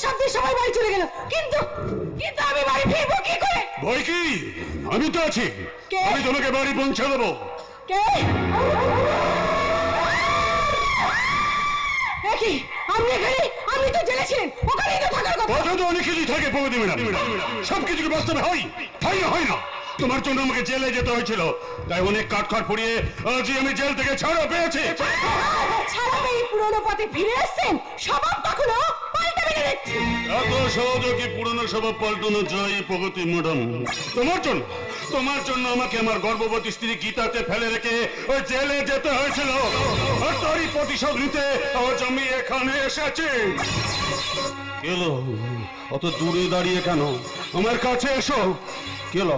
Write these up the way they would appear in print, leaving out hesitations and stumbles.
শব্দে সবাই বাড়ি চলে গেল, কিন্তু কিন্তু আমি বাড়ি ফিরবো কি করে? ভয় কি? আমি তো আছি, আমি তোমাকে বাড়ি পৌঁছে দেবো। কে? কি আপনি এখানে? আপনি তো জেলে ছিলেন, ওখানেই তো থাকার কথা। কথা তো অনেক কিছুই থাকে প্রগতি ম্যাডাম, সবকিছু কি বাস্তবে হয়? হয় না। তোমার জন্য আমাকে জেলে যেতে হয়েছিল, তাই অনেক কাঠখড় পুড়িয়ে আজই আমি জেল থেকে ছাড়া পেয়েছি। ছাড়া পেয়ে পুরনো পথে ফিরে এসেছেন, স্বভাব কখনো পাল্টাবে না দেখছি। এত সহজে কি পুরনো স্বভাব পাল্টানো যায় প্রগতি ম্যাডাম? তোমার জন্য আমাকে আমার গর্ভবতী স্ত্রী গীতাকে ফেলে রেখে ওই জেলে যেতে হয়েছিল, আর তারই প্রতিশোধ নিতে আজ আমি এখানে এসেছি। এলো, অত দূরে দাঁড়িয়ে কেন? আমার কাছে এসো। কেন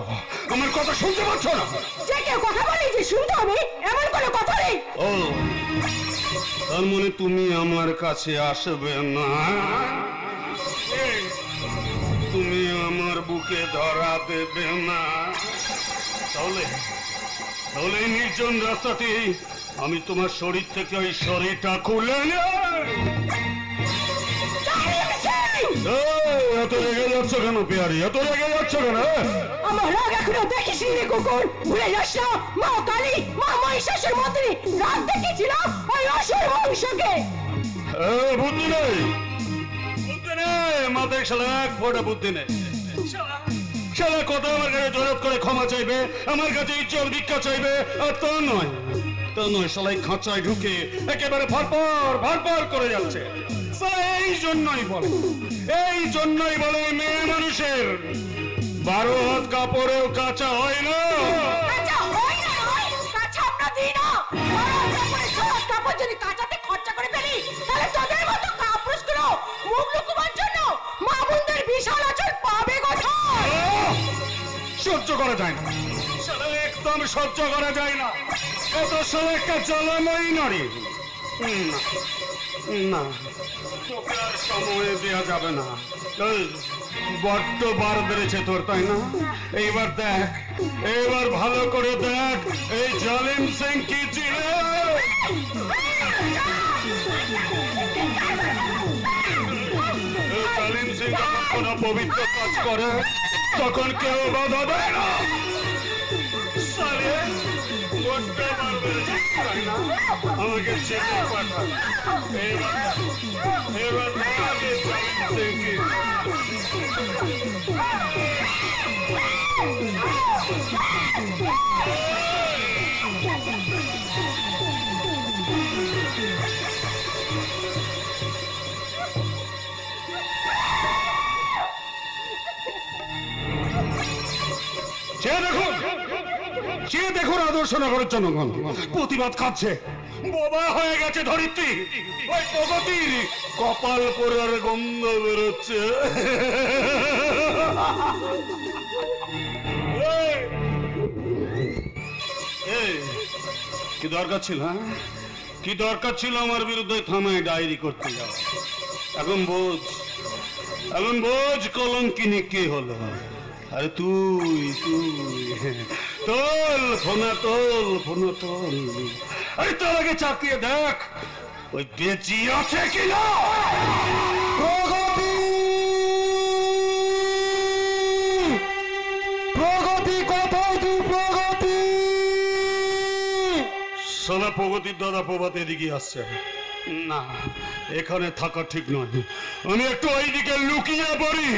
আমার কথা শুনতে পাচ্ছ না? যে কেউ কথা বলে যে শুনতে হবে এমন কোনো কথা নেই। ও, তার মানে তুমি আমার কাছে আসবে না? তুমি আমার বুকে ধরা দেবে না? তাহলে এই নির্জন রাস্তাতে আমি তোমার শরীর থেকে ওই শরীরটা খুলে এত রেগে যাচ্ছ কেন পেয়ারি? এত রেগে যাচ্ছ কেন? আমার রাগ এখনো দেখিস নি কুকুর, ভুলে যাস না মা কালী, মা মহিষাসুর মন্ত্রী রাগ দেখেছিল ওই অসুর বংশকে। বুদ্ধি নেই, মাথায় শালা এক ফোঁটা বুদ্ধি নেই। শালা কথা আমার কাছে জোরাত করে ক্ষমা চাইবে, আমার কাছে ইজ্জত ভিক্ষা চাইবে, আর তা নয় শালাই খাঁচায় ঢুকে একেবারে ভরপর করে যাচ্ছে। এই জন্যই বলে মেয়ে মানুষের 12 হাত কাপড়েও কাঁচা হয় না। যদি কাঁচাতে খরচা করে ফেলি তাহলে তোদের মতো কাপুরুষগুলো মুখ লুকোবার জন্য মা বোনদের বিশাল আচর পাবে কোথায়? সহ্য করা যায় না, একদম সহ্য করা যায় না। এত একটা জ্বালাময়ী নারী না, তোকে আর সময় দেওয়া যাবে না। বড্ড বার বেড়েছে তোর, তাই না? এইবার দেখ, এবার ভালো করে দেখ এই জালিম সিং কি ছিল। জালিম সিং যখন কোন পবিত্র কাজ করে তখন কেউ বাধা দেয় না। আমাকে চেপে পাঠা। এবার দেখুন আদর্শ নগরের জনগণ প্রতিবাদ খাচ্ছে, বোবা হয়ে গেছে ধরিত্রী। ওই প্রগতির কপাল পোড়ার গন্ধ বেরোচ্ছে। কি দরকার ছিল? কি দরকার ছিল আমার বিরুদ্ধে থানায় ডায়েরি করতে যাওয়া? এখন বোঝ কলঙ্কিনী কে হলো। আরে তুই তোল ফোনা তোল। আরে তার আগে চাকিয়ে দেখ ওই বেঁচে আছে কিনা। প্রগতি কোথায় তুই? প্রগতি সালা প্রগতির দাদা প্রভাত এদিকে আসছে না, এখানে থাকা ঠিক নয়। আমি একটু ওইদিকে লুকিয়ে পড়ি।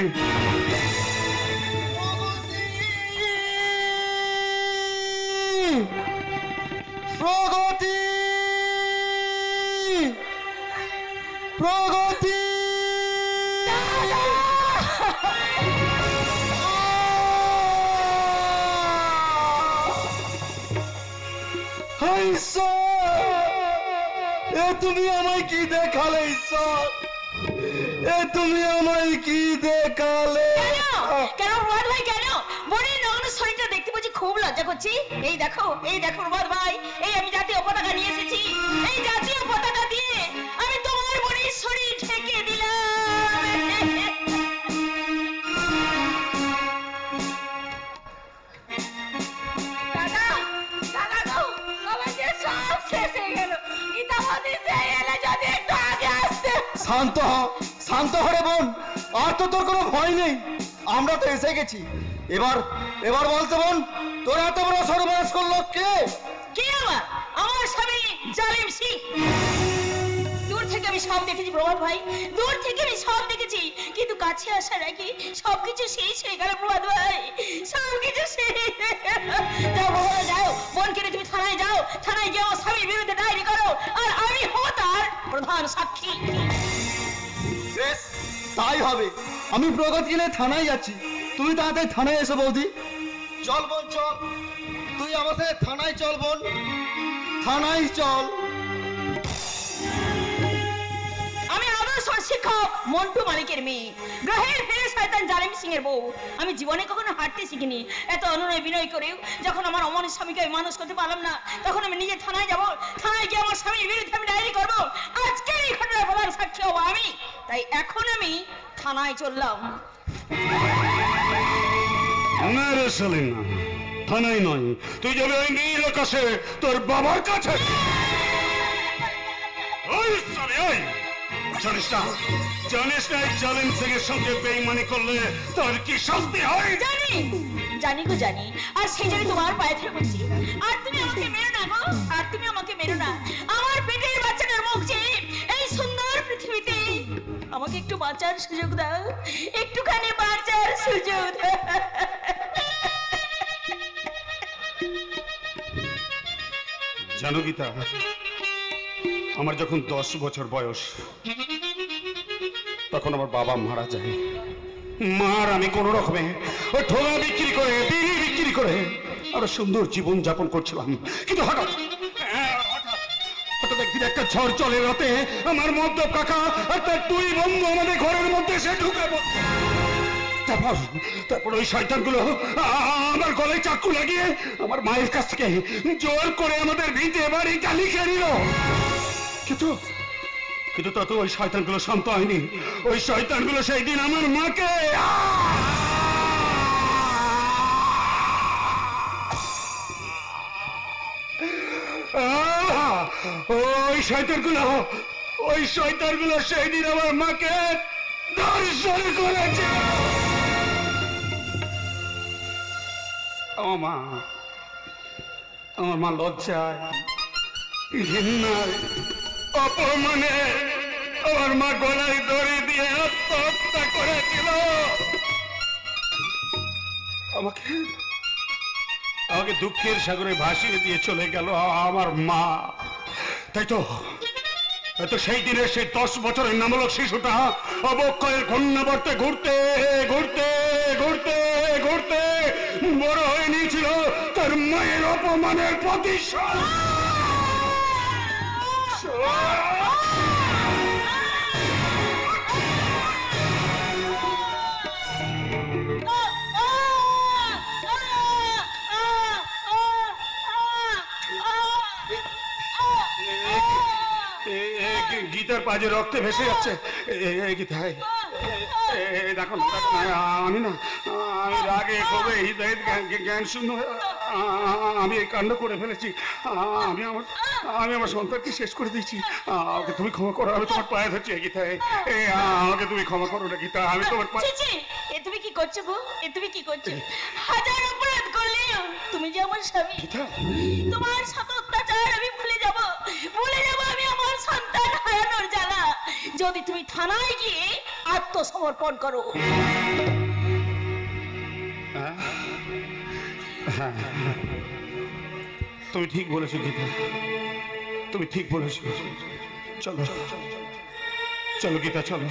প্রগতি তুমি আমায় কি দেখালে? ঈশ্বর, তুমি আমায় কি দেখালে? কেন প্রভাত ভাই, কেন বোনের নগ্ন শরীরটা দেখতে পাচ্ছি খুব লজ্জা করছি। এই দেখো প্রভাত ভাই, এই আমি জাতীয় পতাকা নিয়ে এসেছি। এই জাতীয় পতাকা দিয়ে আমি তোমার বোনের শরীর ঢেকে দিলাম। দাদা গো, আমার যে সব শেষ হয়ে গেল। গীতা বলতে এলে যদি একটু আগে আসতে। শান্ত হ রে বোন, আর তো তোর কোনো ভয় নেই, আমরা তো এসে গেছি। এবার এবার বলতে বোন, তোর এত বড় সর্বনাশ করলো কে? কে? আমার স্বামী জালিম সিং। দূর থেকে আমি সব দেখেছি প্রভাত ভাই, দূর থেকে আমি সব দেখেছি, কিন্তু কাছে আসার আগে সবকিছু শেষ হয়ে গেল প্রভাত ভাই, সবকিছু শেষ। যাও বাবা যাও, বোনকে নিয়ে তুমি থানায় যাও, থানায় গিয়ে আমার স্বামীর বিরুদ্ধে ডায়েরি করো, আর আমি হব তার প্রধান সাক্ষী। বেশ, তাই হবে। আমি প্রগতি নিয়ে থানায় যাচ্ছি, তুই তাড়াতাড়ি থানায় এসো বৌদি। চল বোন চল, তুই আমার সাথে থানায় চল বোন, থানায় চল। আমি আদর্শ শিক্ষক মন্টু মালিকের মেয়ে, গ্রহের ফেরে শয়তান জালিম সিং এর বউ। আমি জীবনে কখনো হাঁটতে শিখিনি, এত অনুনয় বিনয় করেও যখন আমার অমনের স্বামীকে আমি মানুষ করতে পারলাম না, তখন আমি নিজে থানায় যাব, থানায় গিয়ে আমার স্বামীর বিরুদ্ধে আমি ডায়েরি করবো। আজকের এই ঘটনার প্রধান সাক্ষী হবো আমি, তাই এখন আমি থানায় চললাম। না রে সেলিম, না, থানায় নয়, তুই যাবি ওই নীল আকাশে তোর বাবার কাছে। ওই সরি, ওই জানিস না, জানিস না এই জালিম সিং এর সঙ্গে বেঈমানি করলে তোর কি শাস্তি হয়? জানি জানি গো জানি, আর সেই জন্য তোমার পায়ে ধরে বলছি, আর তুমি আমাকে মেরো না গো, আর তুমি আমাকে মেরো না। আমার পেটের বাচ্চাটার মুখ যে এই সুন্দর পৃথিবীতে, আমাকে একটু বাঁচার সুযোগ দাও, একটুখানি বাঁচার সুযোগ দাও। জানো গীতা, আমার যখন 10 বছর বয়স, তখন আমার বাবা মারা যায়। মার আমি কোন রকমে ওই ঠোঙা বিক্রি করে, বিড়ি বিক্রি করে আরো সুন্দর জীবন যাপন করছিলাম। কিন্তু হঠাৎ হঠাৎ একদিন একটা ঝড় চলে, রাতে আমার মদ্যপ কাকা আর তার 2 বন্ধু আমাদের ঘরের মধ্যে এসে ঢুকে পড়ল। তারপর ওই শয়তানগুলো আমার গলায় চাকু লাগিয়ে আমার মায়ের কাছ থেকে জোর করে আমাদের ভিটে বাড়ি গালি খেয়ে নিল। কিন্তু তত ওই শয়তানগুলো শান্ত হয়নি। ওই শয়তানগুলো সেই দিন আমার মাকে ওই শয়তানগুলো সেই দিন আমার মাকে ধর্ষণ করেছে। আমার মা লজ্জায়, ঘৃণায়, অপমানে আমার মা গলায় দড়ি দিয়ে আত্মহত্যা করেছিল। আমাকে দুঃখের সাগরে ভাসিয়ে দিয়ে চলে গেল আমার মা। তাই তো সেই দিনের সেই 10 বছরের নামলক শিশুটা অবক্ষয়ের ঘূর্ণাবর্তে ঘুরতে ঘুরতে ঘুরতে ঘুরতে বড় হয়ে নিয়েছিল তার মায়ের অপমানের প্রতিশোধ। গীতার পাজে রক্তে ভেসে যাচ্ছে। গীতায় দেখো আমি রাগে ক্ষোভে হৃদয়ের জ্ঞান শূন্য, আমি এই কাণ্ড করে ফেলেছি। আমি আমার সন্তানকে শেষ করে দিয়েছি। আমাকে তুমি ক্ষমা করো, আমি তোমার পায়ে ধরছি। গীতায় আমাকে তুমি ক্ষমা করো না গীতা, আমি তোমার পায়ে। এ তুমি কি করছো গো? এ তুমি কি করছো? হাজার অপরাধ করলেও তুমি যে আমার স্বামী, তোমার সাথে অত্যাচার আমি ভুলে যাব আমি আমার সন্তান হারানোর জ্বালা। যদি তুমি থানায় গিয়ে আত্মসমর্পণ করো। তুমি ঠিক বলেছো গীতা, তুমি ঠিক বলেছো। চলো চলো গীতা, চলো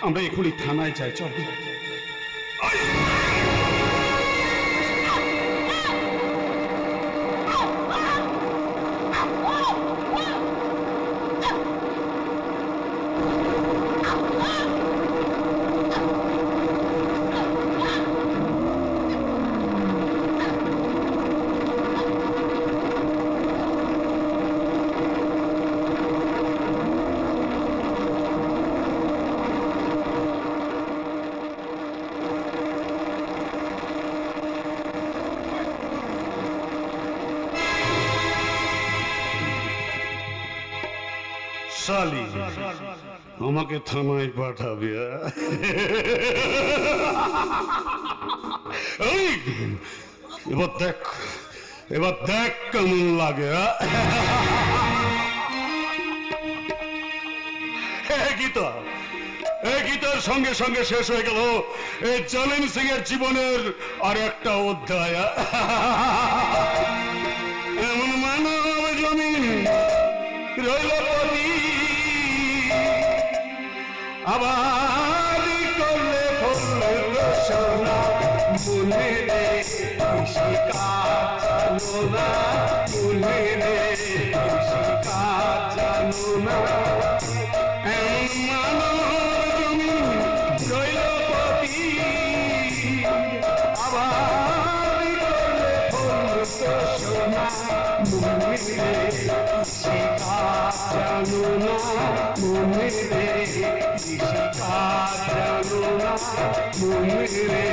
আমরা এখনই থানায় যাই। চলো। শালি আমাকে থানায় পাঠাবে। এই, এবার দেখ কেমন লাগে। গীতার সঙ্গে সঙ্গে শেষ হয়ে গেল এই জালিম সিং এর জীবনের আর একটা অধ্যায়। এমন মানব জমিন রইল পতি, আবার করলে ফলল সোনা, মনে রে জানো না, মনে রে জানো না। এমন মানব জমিন রইল পতি, আবার করলে ফলল সোনা, মনে রে জানো না, মনে রে জানো না, মনে রে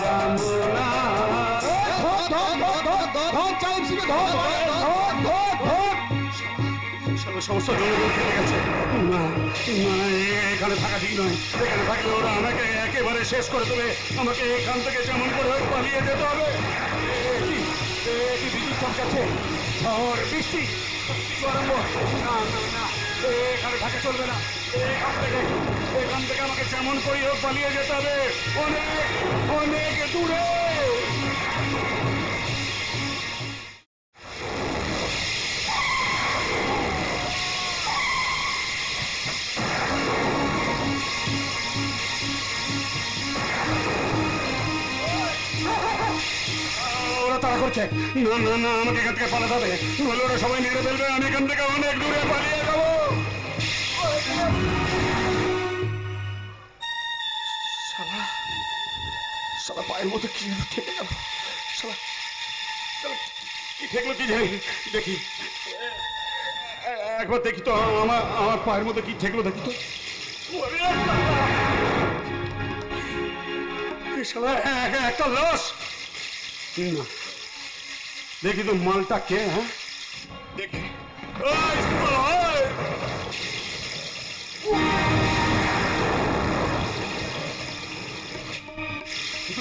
জানো না। সমস্ত জনগণ খেতে গেছে। না, এখানে থাকা ঠিক নয়। এখানে থাকলে ওরা আমাকে একেবারে শেষ করে দেবে। আমাকে এখান থেকে যেমন করে হোক পালিয়ে যেতে হবে। বিদ্যুৎ চমকাচ্ছে, ঝড় বৃষ্টি আরম্ভ। না না না, এখানে থাকা চলবে না। এখান থেকে আমাকে যেমন করে হোক পালিয়ে যেতে হবে, অনেক অনেক দূরে। তারা করছে, না না না, আমাকে এখান থেকে পালাতে হবে, নইলে ওরা সবাই মেরে ফেলবে। আমি এখান থেকে অনেক দূরে পালিয়ে যাবো। শালা পায়ের মধ্যে কি ঠেকে গেল। শালা কি ঠেকলো কি জানি, দেখি একবার দেখি তো। আমার পায়ের মধ্যে কি ঠেকলো দেখি তো। শালা একটা লাশ। না, দেখি তো মালটা কে। হ্যাঁ দেখি,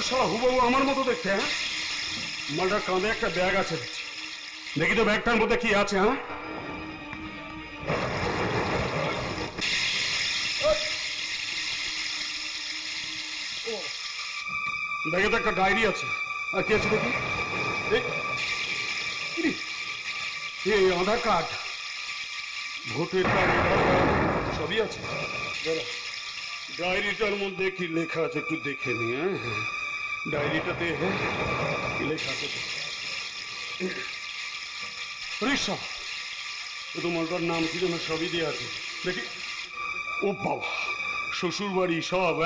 শালা হুবহু আমার মতো দেখতে। হ্যাঁ, মালটার কাঁধে একটা ব্যাগ আছে, দেখি তো ব্যাগটার মধ্যে কি আছে। হ্যাঁ, ব্যাগে তো একটা ডায়েরি আছে। আর কি আছে দেখি? এই আধার কার্ড, ভোটের কার্ড, সবই আছে। ডায়েরিটার মধ্যে কি লেখা আছে একটু দেখে নি। হ্যাঁ, ডায়েরিটাতে কি লেখা আছে? ঋষভ, তোমার নাম কি যেন সবই দিয়ে আছে দেখি। ও বাবা, শ্বশুর বাড়ি সব।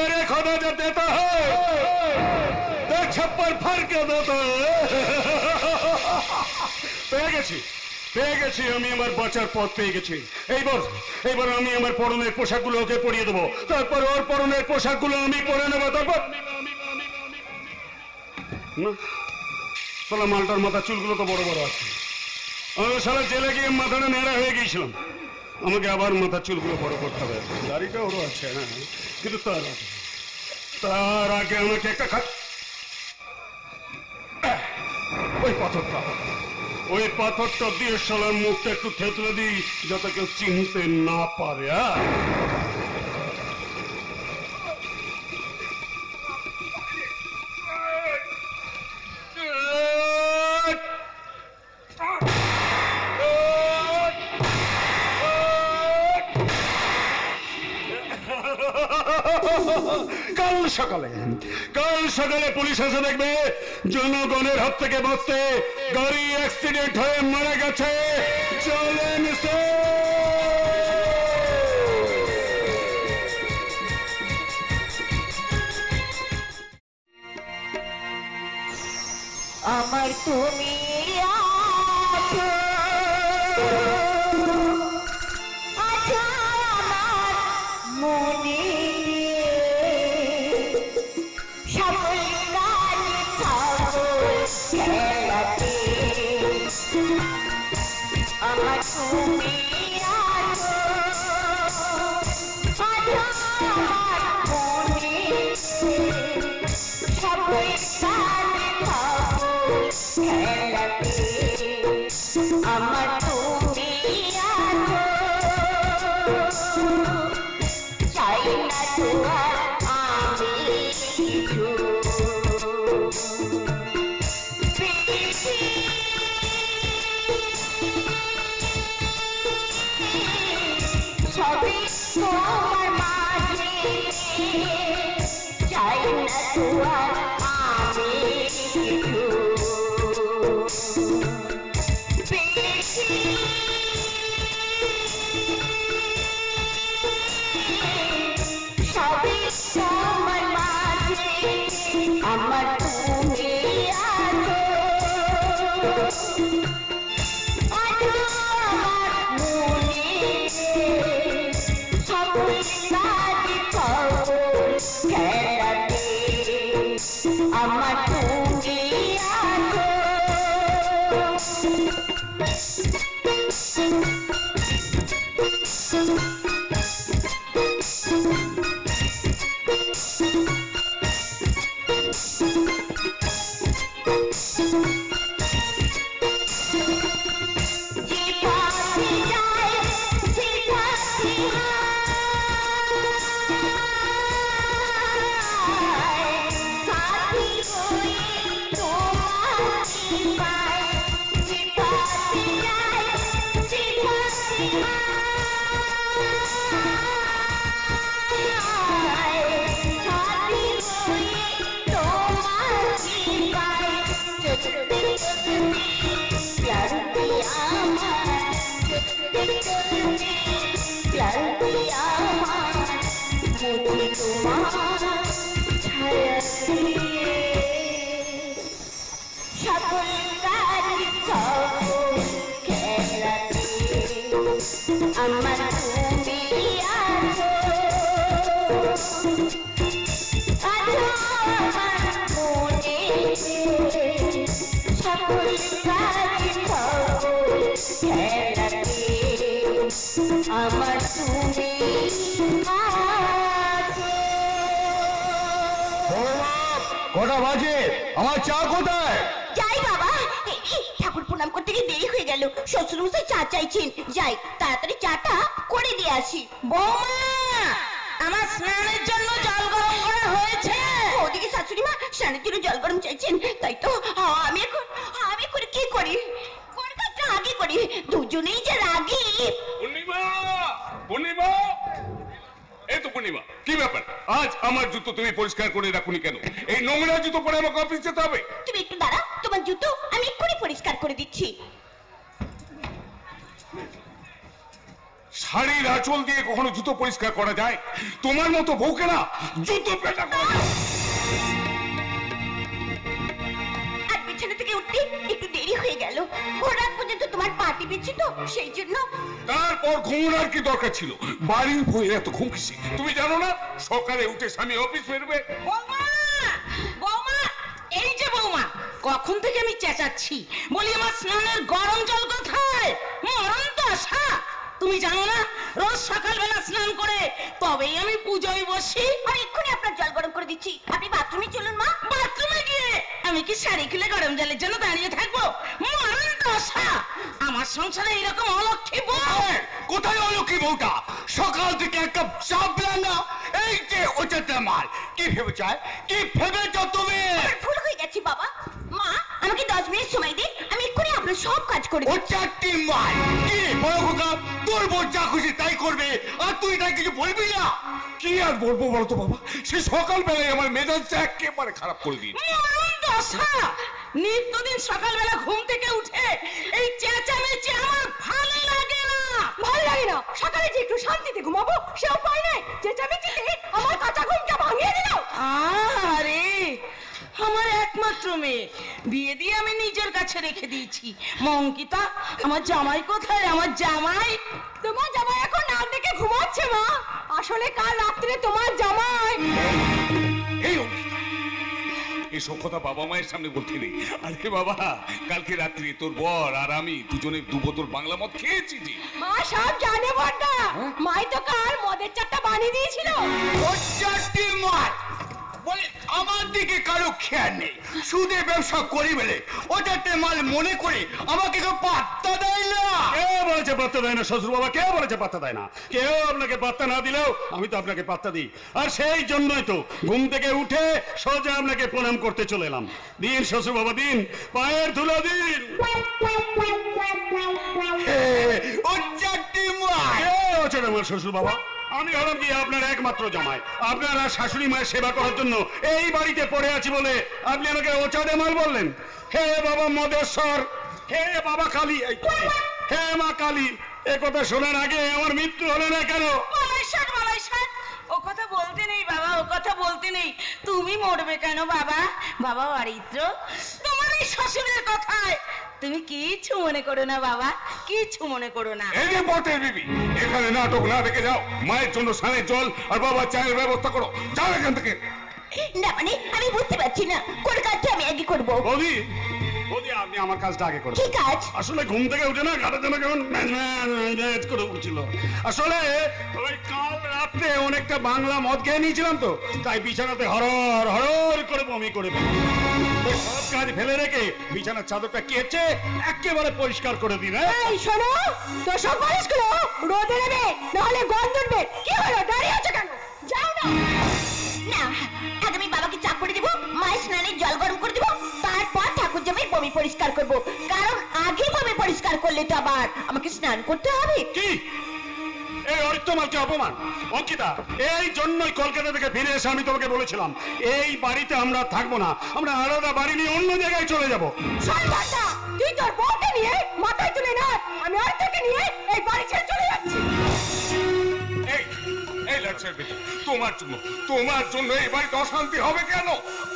अरे खुदा जब देता है तो छप्पर फाड़ के देता है। পেয়ে গেছি আমি আমার বাঁচার পথ পেয়ে গেছি। এইবার আমি আমার পরনের পোশাকগুলো ওকে পরিয়ে দেবো, তারপর ওর পরনের পোশাকগুলো আমি পরে নেবো। তারপর না, মালটার মাথা চুলগুলো তো বড় বড় আছে। আমি সারা জেলে গিয়ে মাথাটা নেড়া হয়ে গিয়েছিলাম, আমাকে আবার মাথার চুলগুলো বড় করতে হবে। দাড়িটা ওরও আছে, হ্যাঁ, কিন্তু তার আগে আমাকে একটা ওই পাথরটা দিয়ে শালার মুখটা একটু থেতলে দিই, যাতে কেউ চিনতে না পারে। কাল সকালে পুলিশ এসে দেখবে জনগণের হাত থেকে বাঁচতে গাড়ি অ্যাক্সিডেন্ট হয়ে মারা গেছে জালিম সিং। আমার তুমি আছো, আছো আমার মনে, সকল কাল থাকো খেলাতে। আমার তুমি আছো, চাই না তো আর আমি কিছু। সবই তোমার মাঝে, চাই না তো আর আমি কিছু। সবই তোমার মাঝে, আমার তুমি আছো, আছো আমার মনে। সকল কাজ খবর খেলাতে আমার তুমি আছো। আমার তুমি আছো, আছো আমার মনে। সকল কাজ খবর খেলাতে আমার তুমি আছো। কটা বাজে? আমার চা কোথায়? যাই বাবা, ঠাকুর প্রণাম করতে গিয়ে দেরি হয়ে গেল। শ্বশুরমশাই চা চাইছেন, যাই তাড়াতাড়ি চাটা করে দিয়ে আসি। বৌমা, আমার স্নানের জন্য জল গরম করা হয়েছে। ওদিকে শাশুড়ি মা স্নানের জন্য জল গরম চাইছেন, তাই তো আমি করে কি করি? কোন কাজটা আগে করি? দুজনেই যে রাগি। পূর্ণিমা, পূর্ণিমা, এই তো পূর্ণিমা, কি ব্যাপার? আজ আমার জুতো তুমি পরিষ্কার করে রাখুনি কেন? এই নোংরা জুতো পরে আমাকে অফিস যেতে হবে। তুমি একটু দাঁড়া, তোমার জুতো আমি এক্ষুনি পরিষ্কার করে দিচ্ছি। শাড়ির আঁচল দিয়ে কখনো জুতো পরিষ্কার করা যায়? তোমার মতো বউকে না জুতো পেটা করা। আর বিছানা থেকে উঠতে একটু দেরি হয়ে গেল। ভোর রাত পর্যন্ত তোমার পা টিপেছি তো, সেই জন্য। তারপর ঘুমানোর কি দরকার ছিল? বাড়ির বউয়ের এত ঘুম কিসে? তুমি জানো না সকালে উঠে স্বামী অফিস বেরোবে? বৌমা, বৌমা, এই যে বৌমা, কখন থেকে আমি চেঁচাচ্ছি, বলি আমার স্নানের গরম জল কোথায়? মরণ তো আশা। তুমি জানো না রোজ সকালবেলা স্নান করে তবেই আমি পুজোয় বসি। আর এক্ষুনি আপনার জল গরম করে দিচ্ছি, আপনি বাথরুমে চলুন মা। বাথরুমে গিয়ে আমি কি শাড়ি খুলে গরম জলের জন্য দাঁড়িয়ে থাকবো? মরণ তো আশা। আমার সংসারে এরকম অলক্ষী বউ। কোথায় অলক্ষী বউটা? সকাল থেকে এক কাপ চা পেলাম না। এই যে ওটাতে মাল, কি ভেবে চায়? কি ভেবেছ তুমি? ভুল হয়ে গেছি বাবা। মা, আমাকে 10 মিনিট সময় দিন, আমি এক্ষুনি আপনার সব কাজ করে ও দিচ্ছি। চারটি মাল কি বড় খোকা, তোর বউ যা খুশি তাই করবে, আর তুই তাই কিছু বলবি না? কি আর বলবো বলতো বাবা, সে সকালবেলায় আমার মেজাজটা একেবারে খারাপ করে দিয়েছে। মরণ দশা। নিত্যদিন সকালবেলা ঘুম থেকে উঠে এই চেঁচামেচি আমার ভালো লাগে না। ভালো লাগে না? সকালে যে একটু শান্তিতে ঘুমাবো সে উপায় নাই, চেঁচামেচিতে আমার কাঁচা ঘুমটা ভাঙিয়ে দিল। আরে আমার একমাত্র মেয়ে, বিয়ে দিয়ে আমি নিজের কাছে রেখে দিয়েছি। মঙ্কিতা, আমার জামাই কোথায়? আমার জামাই? তোমার জামাই এখন নাক ডেকে ঘুমাচ্ছে মা। আসলে কাল রাত্রে তোমার জামাই। এই অঙ্কিতা, এসব কথা বাবা মায়ের সামনে বলতে নেই। আরে বাবা, কালকে রাত্রি তোর বর আর আমি দুজনে 2 বোতল বাংলা মদ খেয়েছি যে। মা সব জানে বড়দা, মাই তো কাল মদের চারটা বানিয়ে দিয়েছিল। ও চারটি মাল বলে আমার দিকে কারো খেয়াল নেই, সুদে ব্যবসা করি বলে ওটাতে মাল মনে করে আমাকে কেউ পাত্তা দেয় না। কে বলেছে পাত্তা দেয় না শ্বশুর বাবা? কে বলেছে পাত্তা দেয় না? কেউ আপনাকে পাত্তা না দিলেও আমি তো আপনাকে পাত্তা দিই। আর সেই জন্যই তো ঘুম থেকে উঠে সোজা আপনাকে প্রণাম করতে চলে এলাম। দিন শ্বশুর বাবা দিন, পায়ের ধুলো দিন। ও চারটি মাল কে হচ্ছে আমার শ্বশুর বাবা? আমি হলাম কি আপনার একমাত্র জামাই। আপনারা শাশুড়ি মায়ের সেবা করার জন্য এই বাড়িতে পড়ে আছি বলে আপনি আমাকে ওচাড়ে মাল বললেন। হে বাবা মদেশ্বর, হে বাবা কালী, হে মা কালী, এ কথা শোনার আগে আমার মৃত্যু হলো না কেন? মালাইশান মালাইশান, ও কথা বলতে নেই বাবা, ও কথা বলতে নেই। তুমি মরবে কেন বাবা? বাবা অরিত্র, তোমার এই শ্বশুরের কথায় তুমি কিচ্ছু মনে করো না বাবা, কিচ্ছু মনে করো না। এই যে বটের বিবি, এখানে নাটক না দেখে যাও। মায়ের জন্য স্নানের জল আর বাবা চায়ের ব্যবস্থা করো। যাও এখান থেকে। না মানে আমি বুঝতে পারছি না কোন কাজটা আমি আগে করব। বৌদি, বৌদি আপনি আমার কাজটা আগে করুন। কি কাজ? আসলে ঘুম থেকে উঠে না গাটা যেন কেমন ম্যাজ করে উঠছিল। আসলে ওই কাল রাত্রে অনেকটা বাংলা মদ খেয়ে নিয়েছিলাম তো, তাই বিছানাতে হরর হরর করে বমি করে সব কাজ ফেলে রেখে বিছানার চাদরটা কেচে একেবারে পরিষ্কার করে দিন। এই শোনো, তো সব মানুষগুলো রোদে নেবে, নাহলে গন্ধ উঠবে। কি হলো, দাঁড়িয়ে আছো কেন? যাও না। না, আগে আমি বাবাকে চা করে দেবো, মায়ের স্নানের জল গরম করে দেবো, তারপর ঠাকুর জমির বমি পরিষ্কার করব। কারণ আগে বমি পরিষ্কার করলে তো আবার আমাকে স্নান করতে হবে। কি এই অরিত্রমালকে অপমান? অঙ্কিতা, এই জন্যই কলকাতা থেকে ফিরে এসে আমি তোমাকে বলেছিলাম এই বাড়িতে আমরা থাকবো না, আমরা আলাদা বাড়ি নিয়ে অন্য জায়গায় চলে যাবো। সর্বদা তুই তোর বউকে নিয়ে মাথায় তুলে না, আমি আর থেকে নিয়ে এই বাড়ি ছেড়ে চলে যাচ্ছি। এই এই লাচ্ছের বেটি, তোমার জন্য এই বাড়িতে অশান্তি হবে কেন?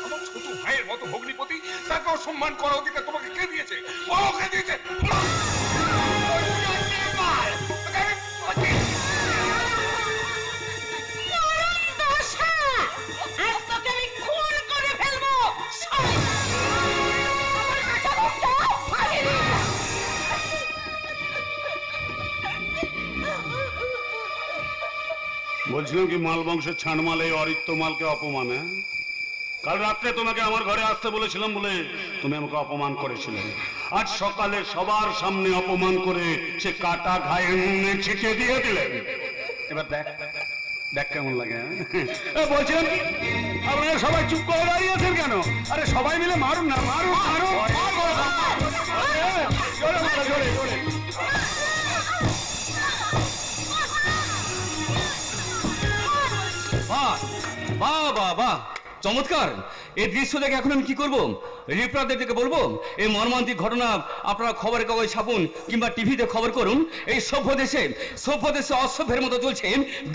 আমার ছোট ভাইয়ের মতো ভগ্নিপতি, তাকে অসম্মান করা অধিকার তোমাকে কে দিয়েছে? কে দিয়েছে? বলছিলাম কি মাল বংশের ছানমাল এই অরিত্রমালকে অপমান। কাল রাত্রে তোমাকে আমার ঘরে আসতে বলেছিলাম বলে তুমি আমাকে অপমান করেছিলে। আজ সকালে সবার সামনে অপমান করে সে কাটা ঘায়ে নুনে ছিটিয়ে দিয়ে দিলেন। এবার দেখ দেখ কেমন লাগে। বলছিলাম কি আপনারা সবাই চুপ করে দাঁড়িয়েছেন কেন? আরে সবাই মিলে মারুন না, মারুন মারুন। জোরে মারো, জোরে জোরে। বাহ বাহ বাহ, চমৎকার। এই দৃশ্য দেখে এখন আমি কি করবো? রিপোর্টারদের থেকে বলবো এই মর্মান্তিক ঘটনা আপনারা খবরের কাগজ ছাপুন কিংবা টিভিতে খবর করুন। এই সভ্য দেশে অসভ্যের মতো চলছে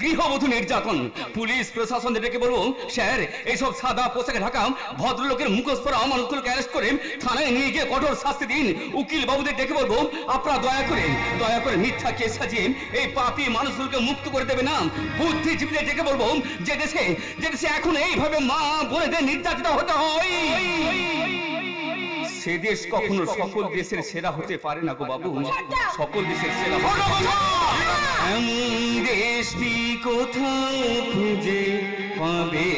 গৃহবধূ নির্যাতন। পুলিশ প্রশাসনদের ডেকে বলবো, স্যার এইসব সাদা পোশাকে ঢাকা ভদ্রলোকের মুখোশ পরা অমানুষগুলোকে অ্যারেস্ট করে থানায় নিয়ে গিয়ে কঠোর শাস্তি দিন। উকিল বাবুদের ডেকে বলবো, আপনারা দয়া করে মিথ্যা কেস সাজিয়ে এই পাপী মানুষগুলোকে মুক্ত করে দেবে না। বুদ্ধিজীবীদের ডেকে বলবো, যে দেশে এখন এইভাবে মা বোনেদের নির্যাতিত হতে হয়, সে দেশ কখনো সকল দেশের সেরা হতে পারে না গো বাবু। সকল দেশের সেরা এমন দেশটি কোথাও খুঁজে পাবে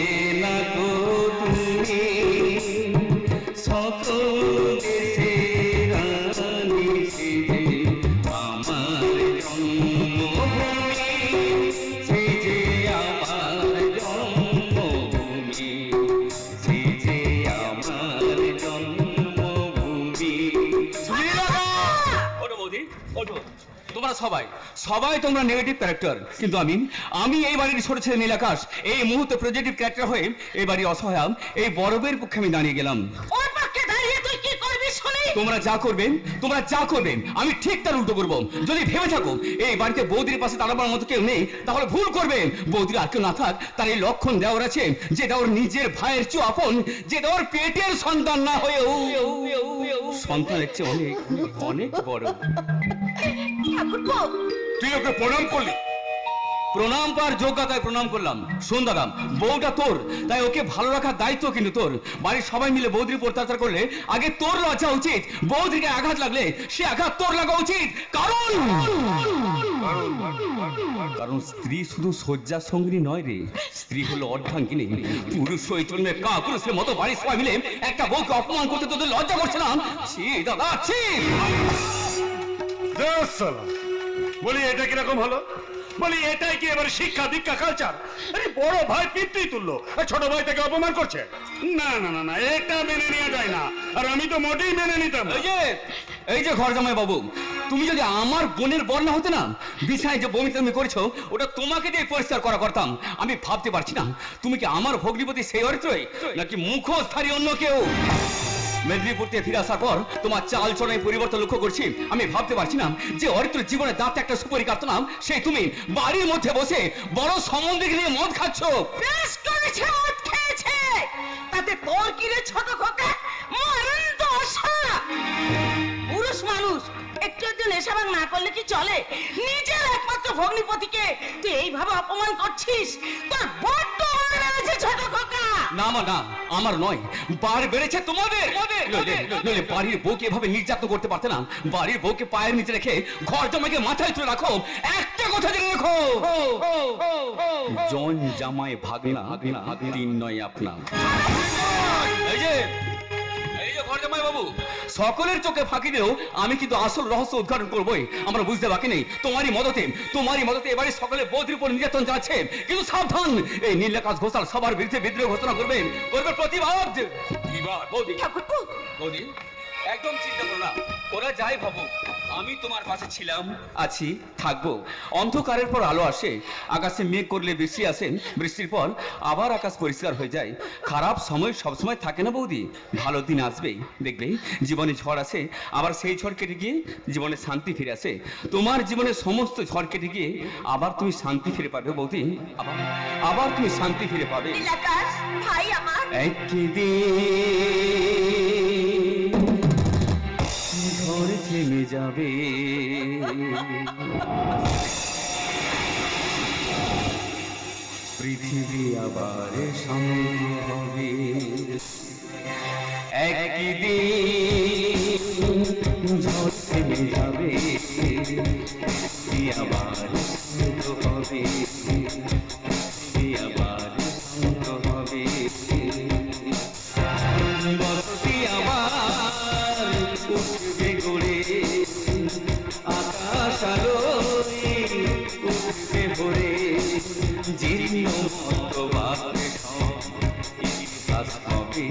না গো তুমি। সকল দেশের রানী সেজে আমার জন্মভূমি, সেজে আমার জন্মভূমি, সেজে আমার জন্মভূমি। ওঠো বৌদি, ওঠো। তোমরা সবাই তোমরা নেগেটিভ ক্যারেক্টার, কিন্তু আমি এই বাড়ির ছোট ছেলে নীলাকাশ এই মুহূর্তে পজিটিভ ক্যারেক্টার হয়ে এই বাড়ির অসহায় এই বড়বের পক্ষে আমি দাঁড়িয়ে গেলাম। ওর পক্ষে দাঁড়িয়ে তুই কি করবি শুনি? তোমরা যা করবেন আমি ঠিক তার উল্টো করবো। যদি ভেবে থাকো এই বাড়িতে বৌদির পাশে দাঁড়াবার মতো কেউ নেই, তাহলে ভুল করবেন। বৌদির আর কেউ না থাক, তার এই লক্ষণ দেওয়ার আছে, যেটা ওর নিজের ভাইয়ের চেয়ে আপন, যেটা ওর পেটের সন্তান না হয়েও সন্তানের চেয়ে অনেক অনেক বড়। তুই ওকে প্রণাম করলি? প্রণাম পার যোগ্যতায় প্রণাম করলাম। শোন দাদা, বউটা তোর, তাই ওকে ভালো রাখার দায়িত্ব কিন্তু তোর। বাড়ির সবাই মিলে বৌদির উপর অত্যাচার করলে আগে তোর লজ্জা উচিত। বৌদিকে আঘাত লাগলে সে আঘাত তোর লাগা উচিত। কারণ স্ত্রী শুধু শয্যা সঙ্গিনী নয় রে, স্ত্রী হলো অর্ধাঙ্গিনী। পুরুষ চৈতন্যের কাপুরুষের মতো বাড়ির সবাই মিলে একটা বউকে অপমান করতে তোদের লজ্জা করছে না? ছি দাদা, ছি। বলি এটা কিরকম হলো? বলি এটাই কি এবার শিক্ষা দীক্ষা কালচার? আরে বড় ভাই পিতৃ তুল্য, ছোট ভাই তাকে অপমান করছে? না না না না, এটা মেনে নেওয়া যায় না। আর আমি তো মোটেই মেনে নিতাম না। এই যে ঘর জামাই বাবু, তুমি যদি আমার বোনের বর না হতে না, বিছানায় যে বমি তুমি করেছো ওটা তোমাকে দিয়ে পরিষ্কার করা করতাম। আমি ভাবতে পারছি না তুমি কি আমার ভগ্নিপতি সেই অরিত্রই নাকি মুখোশধারী অন্য কেউ। মেদিনীপুর থেকে ফিরে আসার পর তোমার চাল চলনে পরিবর্তন লক্ষ্য করছি। আমি ভাবতে পারছি না যে অরিত্র জীবনে দাঁতে একটা সুপারি কাটতো না, সেই তুমি বাড়ির মধ্যে বসে বড় সম্বন্ধে নিয়ে মদ খাচ্ছ। বেশ করেছে, মদ খেয়েছে, তাতে তোর কি রে ছোট খোকা? মরণ দশা। পুরুষ মানুষ একটু একটু নেশাভাং না করলে কি চলে? নিজের একমাত্র ভগ্নিপতিকে তুই এইভাবে অপমান করছিস, তোর বড্ড মার আছে ছোট খোকা। না মা না, আমার নয়, বার বেড়েছে তোমাদের। নইলে বাড়ির বউকে এভাবে নির্যাতন করতে পারতে না। বাড়ির বউকে পায়ের নিচে রেখে ঘর জামাইকে মাথায় তুলে রাখো। একটা কথা জেনে রাখো, জন জামাই ভাগনা তিন নয় আপনার। এই যে ঘর জামাই বাবু, সকলের চোখে ফাঁকি দিয়েও আমি কিন্তু আসল রহস্য উদ্ঘাটন করবোই। আমরা বুঝতে বাকি নেই, তোমারই মদতে এবারে সকলে বৌদির উপর নির্যাতন যাচ্ছে। কিন্তু সাবধান, এই নীলাকাশ ঘোষাল সবার বিরুদ্ধে বিদ্রোহ ঘোষণা করবে প্রতিবাদ। বৌদি একদম চিন্তা করো না, ওরা যাই ভাবুক আমি তোমার পাশে ছিলাম, আছি, থাকবো। অন্ধকারের পর আলো আসে, আকাশে মেঘ করলে বৃষ্টি আসেন, বৃষ্টির পর আবার আকাশ পরিষ্কার হয়ে যায়। খারাপ সময় সবসময় থাকে না বৌদি, ভালো দিন আসবেই। দেখবে জীবনে ঝড় আসে, আবার সেই ঝড় কেটে গিয়ে জীবনে শান্তি ফিরে আসে। তোমার জীবনে সমস্ত ঝড় কেটে গিয়ে আবার তুমি শান্তি ফিরে পাবে বৌদি, আবার তুমি শান্তি ফিরে পাবে। নীলাকাশ ভাই আমার, ঝড় থেমে যাবে, পৃথিবী আবার শান্ত হবে। একদিন ঝড় থেমে যাবে, আবার শান্ত হবে, আবার শান্ত হবে। বসতি আমার উঠবে গড়ে, আকাশ আলোয় উঠবে ভরে, জীর্ণ মতবাদে সব ইতিহাস হবে,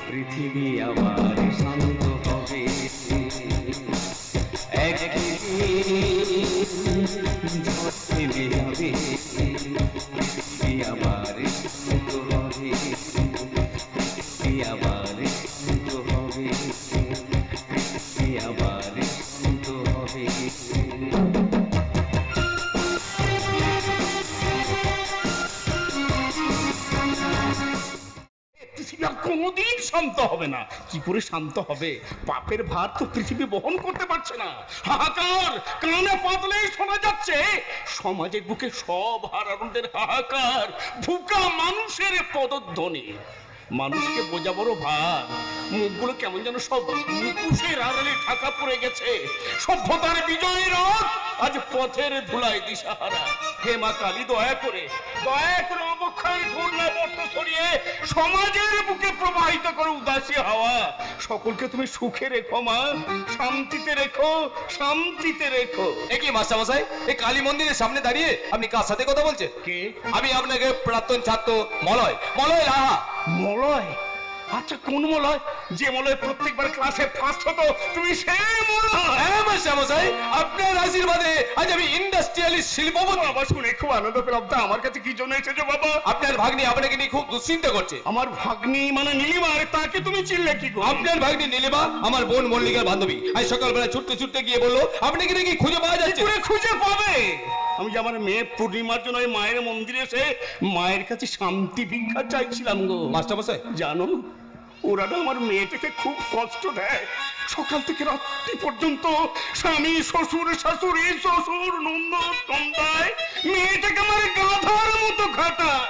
পৃথিবী আবার শান্ত হবে। একদিন ঝড় থেমে যাবে, পৃথিবী আবার শান্ত হবে, আবার শান্ত হবে, আবার শান্ত হবে। পৃথিবী আর কোনোদিন শান্ত হবে না। কি করে শান্ত হবে? পাপের ভার তো পৃথিবী বহন করতে পারছে না। হাহাকার কানে পাতলেই শোনা যাচ্ছে, সমাজের বুকে সব হারানোদের হাহাকার, ভুকা মানুষের পদধ্বনি। মানুষকে বোঝা বড় ভার, মুখগুলো কেমন যেন সব মুখোশের আড়ালে ঢাকা পড়ে গেছে। সভ্যতার বিজয় রথ আজ পথের ধুলায় দিশাহারা। হে মা কালী, দয়া করে অবক্ষয় ঘূর্ণাবর্ত সরিয়ে সমাজের বুকে প্রবাহিত করে উদাসী হাওয়া। সকলকে তুমি সুখে রেখো মা, শান্তিতে রেখো, শান্তিতে রেখো। একই মাস্টারমশাই, এই কালী মন্দিরের সামনে দাঁড়িয়ে আপনি কার সাথে কথা বলছেন? কে? আমি আপনাকে প্রাক্তন ছাত্র মলয় লাহা। মলয়? আচ্ছা কোন মলয়? যে মলয় প্রত্যেকবার ক্লাসে ফার্স্ট হতো, তুমি সেই মলয়? হ্যাঁ মাস্টারমশাই, আপনার আশীর্বাদে আজ আমি ইন্ডাস্ট্রিয়ালিস্ট শিল্পপতি। বাবা শুনে খুব আনন্দ পেলাম। তা আমার কাছে কি জন্য এসেছো বাবা? আপনার ভাগ্নি আপনাকে নিয়ে খুব দুশ্চিন্তা করছে। আমার ভাগ্নি মানে নীলিমা? তাকে তুমি চিনলে কি করে? আপনার ভাগ্নি নীলিমা আমার বোন মল্লিকার বান্ধবী। আজ সকালবেলা ছুটতে গিয়ে বললো আপনাকে নাকি খুঁজে পাওয়া যাচ্ছে। খুঁজে পাবে? আমি যে আমার মেয়ে পূর্ণিমার জন্য মায়ের মন্দিরে এসে মায়ের কাছে শান্তি ভিক্ষা চাইছিলাম গো। মাস্টারমশাই জানো ওরা না আমার মেয়েটাকে খুব কষ্ট দেয়। সকাল থেকে রাত্রি পর্যন্ত স্বামী, শ্বশুর, শাশুড়ি, শ্বশুর, নন্দ, নন্দায় মেয়েটাকে আমার গাধার মতো খাটায়।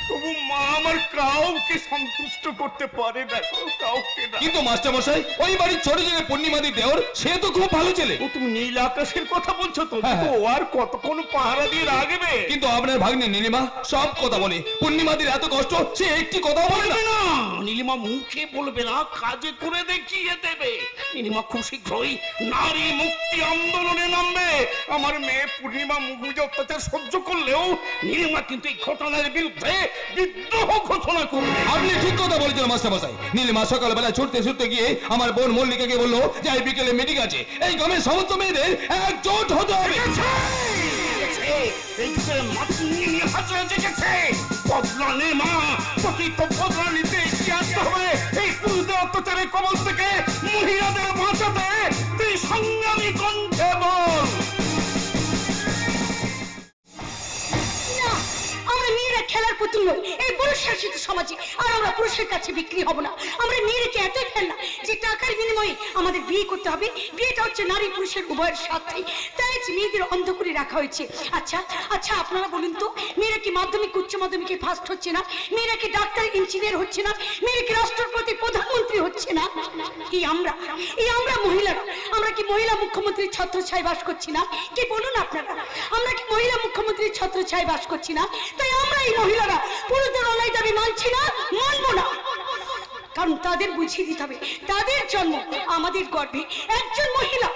তবু মা আমার কাউকে সন্তুষ্ট করতে পারে না, কাউকে না। কিন্তু মাস্টার মশাই, ওই বাড়ির ছোট ছেলে পূর্ণিমাদি দেওর, সে তো খুব ভালো ছেলে। ও তুমি নীল আকাশের কথা বলছো তো? হ্যাঁ, তো ও আর কতক্ষণ পাহারা দিয়ে রাখবে? কিন্তু আপনার ভাগ্নে নীলিমা সব কথা বলে। পূর্ণিমাদির এত কষ্ট, সে একটি কথা বলে না। না, নীলিমা মুখে বলবে না, কাজে করে দেখিয়ে দেবে। নীলিমা খুব শীঘ্রই নারী মুক্তি আন্দোলনে নামবে। আমার মেয়ে পূর্ণিমা মুখে অত্যাচার সহ্য করলেও নীলিমা কিন্তু এই ঘটনার বিরুদ্ধে বিদ্রোহ ঘোষণা করবে। আপনি ঠিক কথা বলেছেন মাস্টার মশাই। নীলিমা সকালবেলা ছুটতে ছুটতে গিয়ে আমার বোন মল্লিকাকে বললো যে এই বিকেলে মিটিং আছে, এই গ্রামের সমস্ত মেয়েদের একজোট হতে হবে। এই যে মাতৃ হাতে জেগেছে, বদলা নে মা, প্রকৃত বদলা নিতে এগিয়ে আসতে হবে। এই পুরুষদের অত্যাচারের কবল থেকে মহিলাদের বাঁচাতে তুই সংগ্রামী কণ্ঠে বল। না, আমরা মেয়েরা খেলার পুতুল নই এই পুরুষ শাসিত সমাজে। আর আমরা পুরুষের কাছে বিক্রি হব না। আমরা মেয়েরাকে এতই ফেলনা যে টাকার বিনিময়ে আমাদের বিয়ে করতে হবে। বিয়েটা হচ্ছে নারী পুরুষের উভয়ের সাথে, তাই মেয়েদের অন্ধ করে রাখা হয়েছে। আচ্ছা আচ্ছা, আপনারা বলুন তো, মেয়েরা কি মাধ্যমিক উচ্চ মাধ্যমিকে ফার্স্ট হচ্ছে না? মেয়েরা কি ডাক্তার ইঞ্জিনিয়ার হচ্ছে না? মেয়েরা কি রাষ্ট্রপতি প্রধানমন্ত্রী হচ্ছে না? এই আমরা মহিলারা, আমরা কি মহিলা মুখ্যমন্ত্রীর ছত্রছায়ায় বাস করছি না? কি বলুন আপনারা, আমরা কি মহিলা মুখ্যমন্ত্রীর ছত্রছায়ায় বাস করছি না? তাই আমরা এই মহিলারা পুরুষদের অন্যায় দাবি মানছি না, মানবো না। কারণ তাদের বুঝিয়ে দিতে হবে তাদের জন্ম আমাদের গর্ভে একজন মহিলা।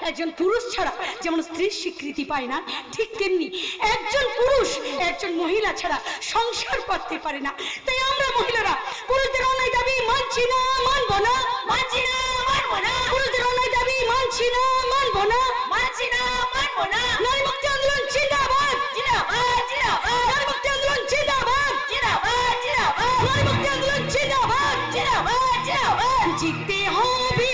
একজন পুরুষ ছাড়া যেমন স্ত্রীর স্বীকৃতি পায় না, ঠিক তেমনি একজন পুরুষ একজন মহিলা ছাড়া সংসার করতে পারে না। তাই আমরা মহিলারা পুরুষদের অন্যায় দাবি মানছি না, মানবো না, মানছি না, মানবো না। পুরুষদের অন্যায় দাবি মানছি না, মানবো না, মানছি না, মানবো না। নারী মুক্তি আন্দোলন জিন্দাবাদ, জিন্দাবাদ, জিন্দাবাদ। নারী মুক্তি আন্দোলন জিন্দাবাদ, জিন্দাবাদ, জিন্দাবাদ। নারী মুক্তি আন্দোলন জিন্দাবাদ, জিন্দাবাদ, জিন্দাবাদ। জিততে হবে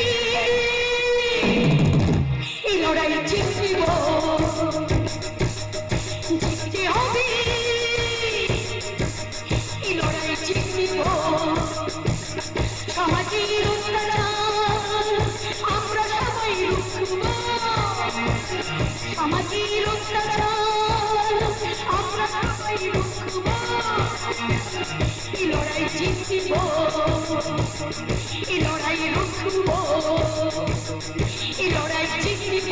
এই লড়াই, জিতব, জিততে হবে এই লড়াই, জিতব। সমাজের অত্যাচার আমরা সবাই রুখব, সমাজের অত্যাচার আমরা সবাই রুখব। এই লড়াই জিতব, এই লড়াই রুখব, এই লড়াই জিতব,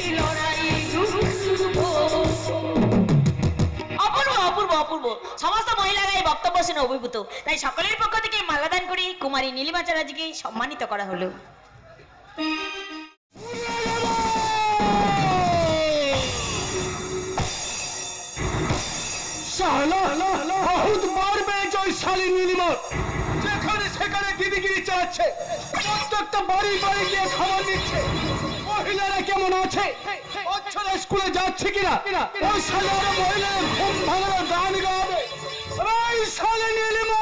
এই লড়াই রুখব। অপূর্ব অপূর্ব অপূর্ব, সমস্ত মহিলারা এই বক্তব্য শুনে অভিভূত। তাই সকলের পক্ষ থেকে মাল্যদান করে কুমারী নীলিমা চ্যাটার্জিকে সম্মানিত করা হলো। বহুত বার পেয়েছে ওই শালী নীলিমা, যেখানে সেখানে দিদিগিরি চালাচ্ছে, প্রত্যেকটা বাড়ি বাড়ি গিয়ে খবর নিচ্ছে মহিলারা কেমন আছে, বাচ্চারা স্কুলে যাচ্ছে কিনা। ওই শালী আরো মহিলারা ঘুম ভাঙানো গান গাবে। এই শালী নীলিমা,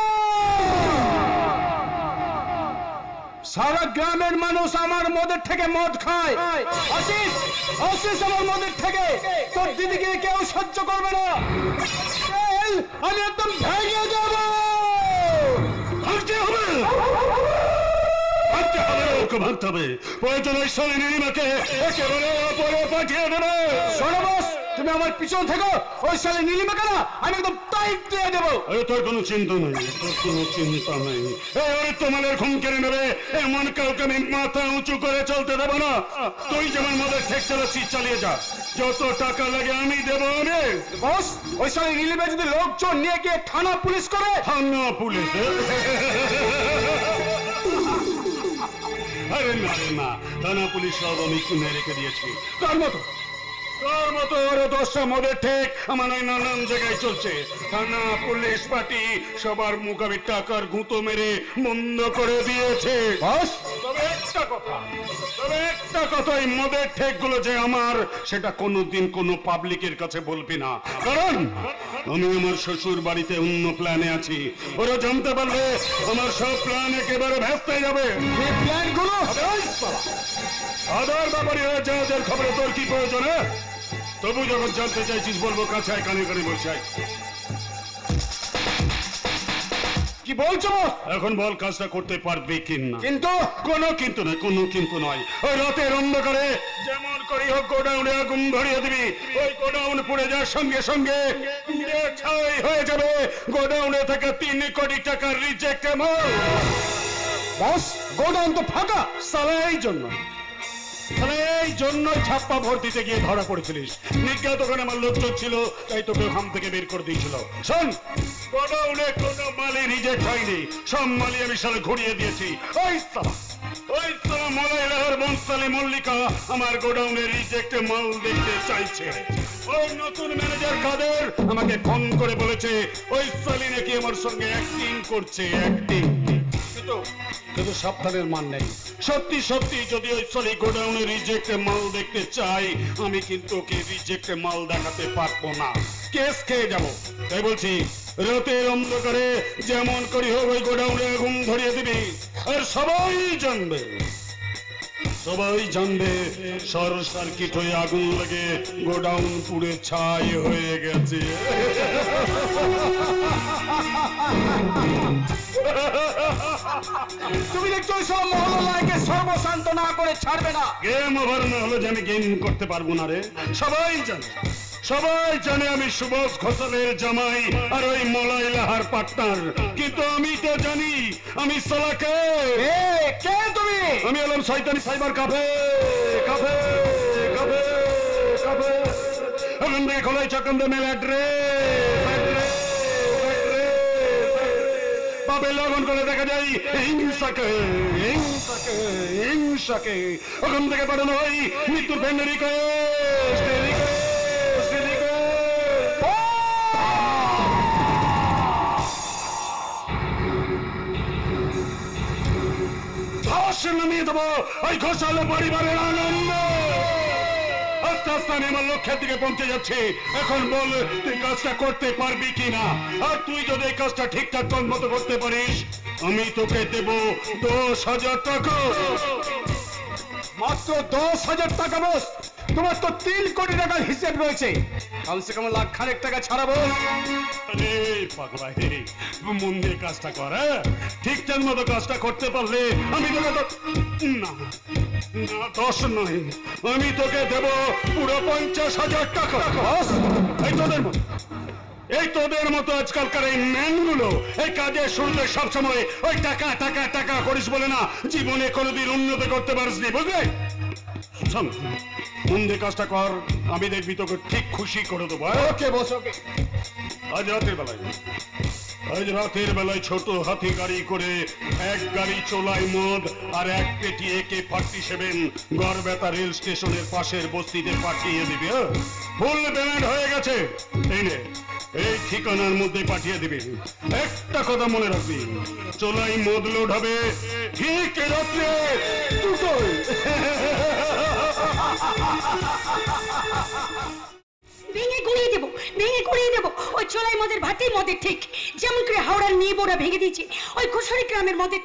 সারা গ্রামের মানুষ আমার মদের থেকে মদ খায়। আসিস আসিস আমার মদের থেকে, তোর দিদিকে কেউ সহ্য করবে না। আমি একদম ভেঙে যাব। ভাঙতে হবে, ভাঙতে হবে, ওকে ভাঙতে হবে। প্রয়োজন ওই শালী নীলিমাকে একেবারে ওপরে পাঠিয়ে দেবে। শোনো বস, তুমি আমার পিছন থেকে ওই শালী নীলিমাকে না আমি একদম টাইট দিয়ে দেবো। তোর কোনো চিন্তা নেই, তোর কোনো চিন্তা নেই। ওই তোমাদের ঘুম কেড়ে নেবে এমন কাউকে আমি মাথা উঁচু করে চলতে দেবো না। তুই যেমন মদের ঠেক চালাচ্ছিস চালিয়ে যা, যত টাকা লাগে আমি দেবো। আমি বস, ওই শালী নীলিমা যদি লোকজন নিয়ে গিয়ে থানা পুলিশ করে। থানা পুলিশ? আরে না রে না, থানা পুলিশ সব আমি কিনে রেখে দিয়েছি। তার মতো আরো 10টা মদের ঠেক আমার ওই নানান জায়গায় চলছে। থানা পুলিশ পার্টি সবার মুখাবি টাকার গুঁতো মেরে বন্ধ করে দিয়েছে। তবে একটা কথা, এই মদের ঠেক গুলো যে আমার, সেটা কোনোদিন কোনো পাবলিকের কাছে বলবি না। কারণ আমি আমার শ্বশুর বাড়িতে অন্য প্ল্যানে আছি। ওরা জানতে পারলে আমার সব প্ল্যান একেবারে ভেস্তে যাবে। এই প্ল্যানগুলো আদার ব্যাপারে যাদের খবরে তোর কি প্রয়োজন? তবু যখন জানতে চাইছিস বলবো, কাছে কানে কানে বলছি। কি বলছো? এখন বল কাজটা করতে পারবি কিনা? কিন্তু কোনো কিন্তু নয়। ওই রাতের অন্ধকারে যেমন করি হোক গোডাউনে আগুন ধরিয়ে দিবি। ওই গোডাউন পুড়ে যাওয়ার সঙ্গে সঙ্গে ছাই হয়ে যাবে গোডাউনে থেকে 3 কোটি টাকার রিজেক্ট মাল। বস, গোডাউন তো ফাঁকা। সালা এই জন্যই ছাপ্পা ভোট দিতে গিয়ে ধরা পড়েছিলিস। নিজ্ঞাত ওখানে আমার লোকজন ছিল, তাই তোকে ওখান থেকে বের করে দিয়েছিল। শোন, গোডাউনে কোনো মালই রিজেক্ট হয়নি, সব মালই আমি সালে ঘুরিয়ে দিয়েছি। ওই সালা মলাইলাহার বংশালী মল্লিকা আমার গোডাউনে রিজেক্ট মাল দেখতে চাইছে। ওই নতুন ম্যানেজার কাদের আমাকে ফোন করে বলেছে ওই সালি নাকি আমার সঙ্গে অ্যাক্টিং করছে, অ্যাক্টিং। কিন্তু সাবধানের মান নেই। সত্যি যদি ওই সলি গোডাউনে রিজেক্ট মাল দেখতে চাই, আমি কিন্তু ওকে রিজেক্ট মাল দেখাতে পারবো না, কেস খেয়ে যাবো। তাই বলছি রাতের অন্ধকারে যেমন করি হোক ওই গোডাউনে আগুন ধরিয়ে দিবি। আর সবাই জানবে শর্ট সার্কিট হয়ে আগুন লেগে গোডাউন পুড়ে ছাই হয়ে গেছে। তুমি দেখছো সব মহল্লাকে সর্বশান্ত না করে ছাড়বে না। গেম ওভার না হলে যে আমি গেম করতে পারবো না রে। সবাই জানে আমি সুভাষ ঘোষালের জামাই আর ওই মলাইলাহার পার্টনার। কিন্তু আমি তো জানি আমি সালাকে। কে তুমি? আমি হলাম শয়তানি সাইবার কাফে। ওখান থেকে খোলাই চকন্দ মেল অ্যাড্রেস পাবে লগন করে দেখা যায় হিংসাকে ওখান থেকে পাঠানো হয় মৃত্যুর ফ্রেন্ড রিকোয়েস্ট। নামিয়ে দেবো ওই ঘোষাল পরিবারের আনন্দ। আস্তে আস্তে আমি আমার লক্ষ্যের দিকে পৌঁছে যাচ্ছি। এখন বল তুই কাজটা করতে পারবি কিনা? আর তুই যদি এই কাজটা ঠিকঠাক মতো করতে পারিস, আমি তোকে দেব 10,000 টাকা। মাত্র 10,000 টাকা? বস, তোমার তো 3 কোটি টাকার হিসেব রয়েছে, কমসে কম লাখ খানেক টাকা ছাড়াবো। আরে পাগলা, মন দিয়ে কাজটা কর। ঠিকঠাক মতো কাজটা করতে পারলে আমি তোকে না 10 নয়, আমি তোকে দেব পুরো 50,000 টাকা। এই তোদের মতো আজকালকার এই ম্যানগুলো এই কাজের শুরুতে সবসময় ওই টাকা টাকা টাকা করিস বলে না জীবনে কোনোদিন উন্নতি করতে পারিসনি, বুঝলে? মন দিয়ে কাজটা কর, আমি দেখবি তোকে ঠিক খুশি করে দেবো। ওকে বস, ওকে। আজ রাতের বেলায় ছোট হাতি গাড়ি করে 1 গাড়ি চোলাই মদ আর 1 পেটি AK-47 গড়বেতা রেল স্টেশনের পাশের বস্তিতে পাঠিয়ে দিবি। ফুল ব্যান্ড হয়ে গেছে, এই ঠিকানার মধ্যে পাঠিয়ে দিবি। একটা কথা মনে রাখবি, চোলাই মদ লোড হবে ঠিক রাত্রে 2টোয়। ভেঙে গুড়িয়ে দেবো ওই চোলাই মদের ভাটির মধ্যে, ঠিক যেমন করে হাওড়ার নিবোরা ভেঙে দিয়েছে ওই কুশরী গ্রামের মধ্যে,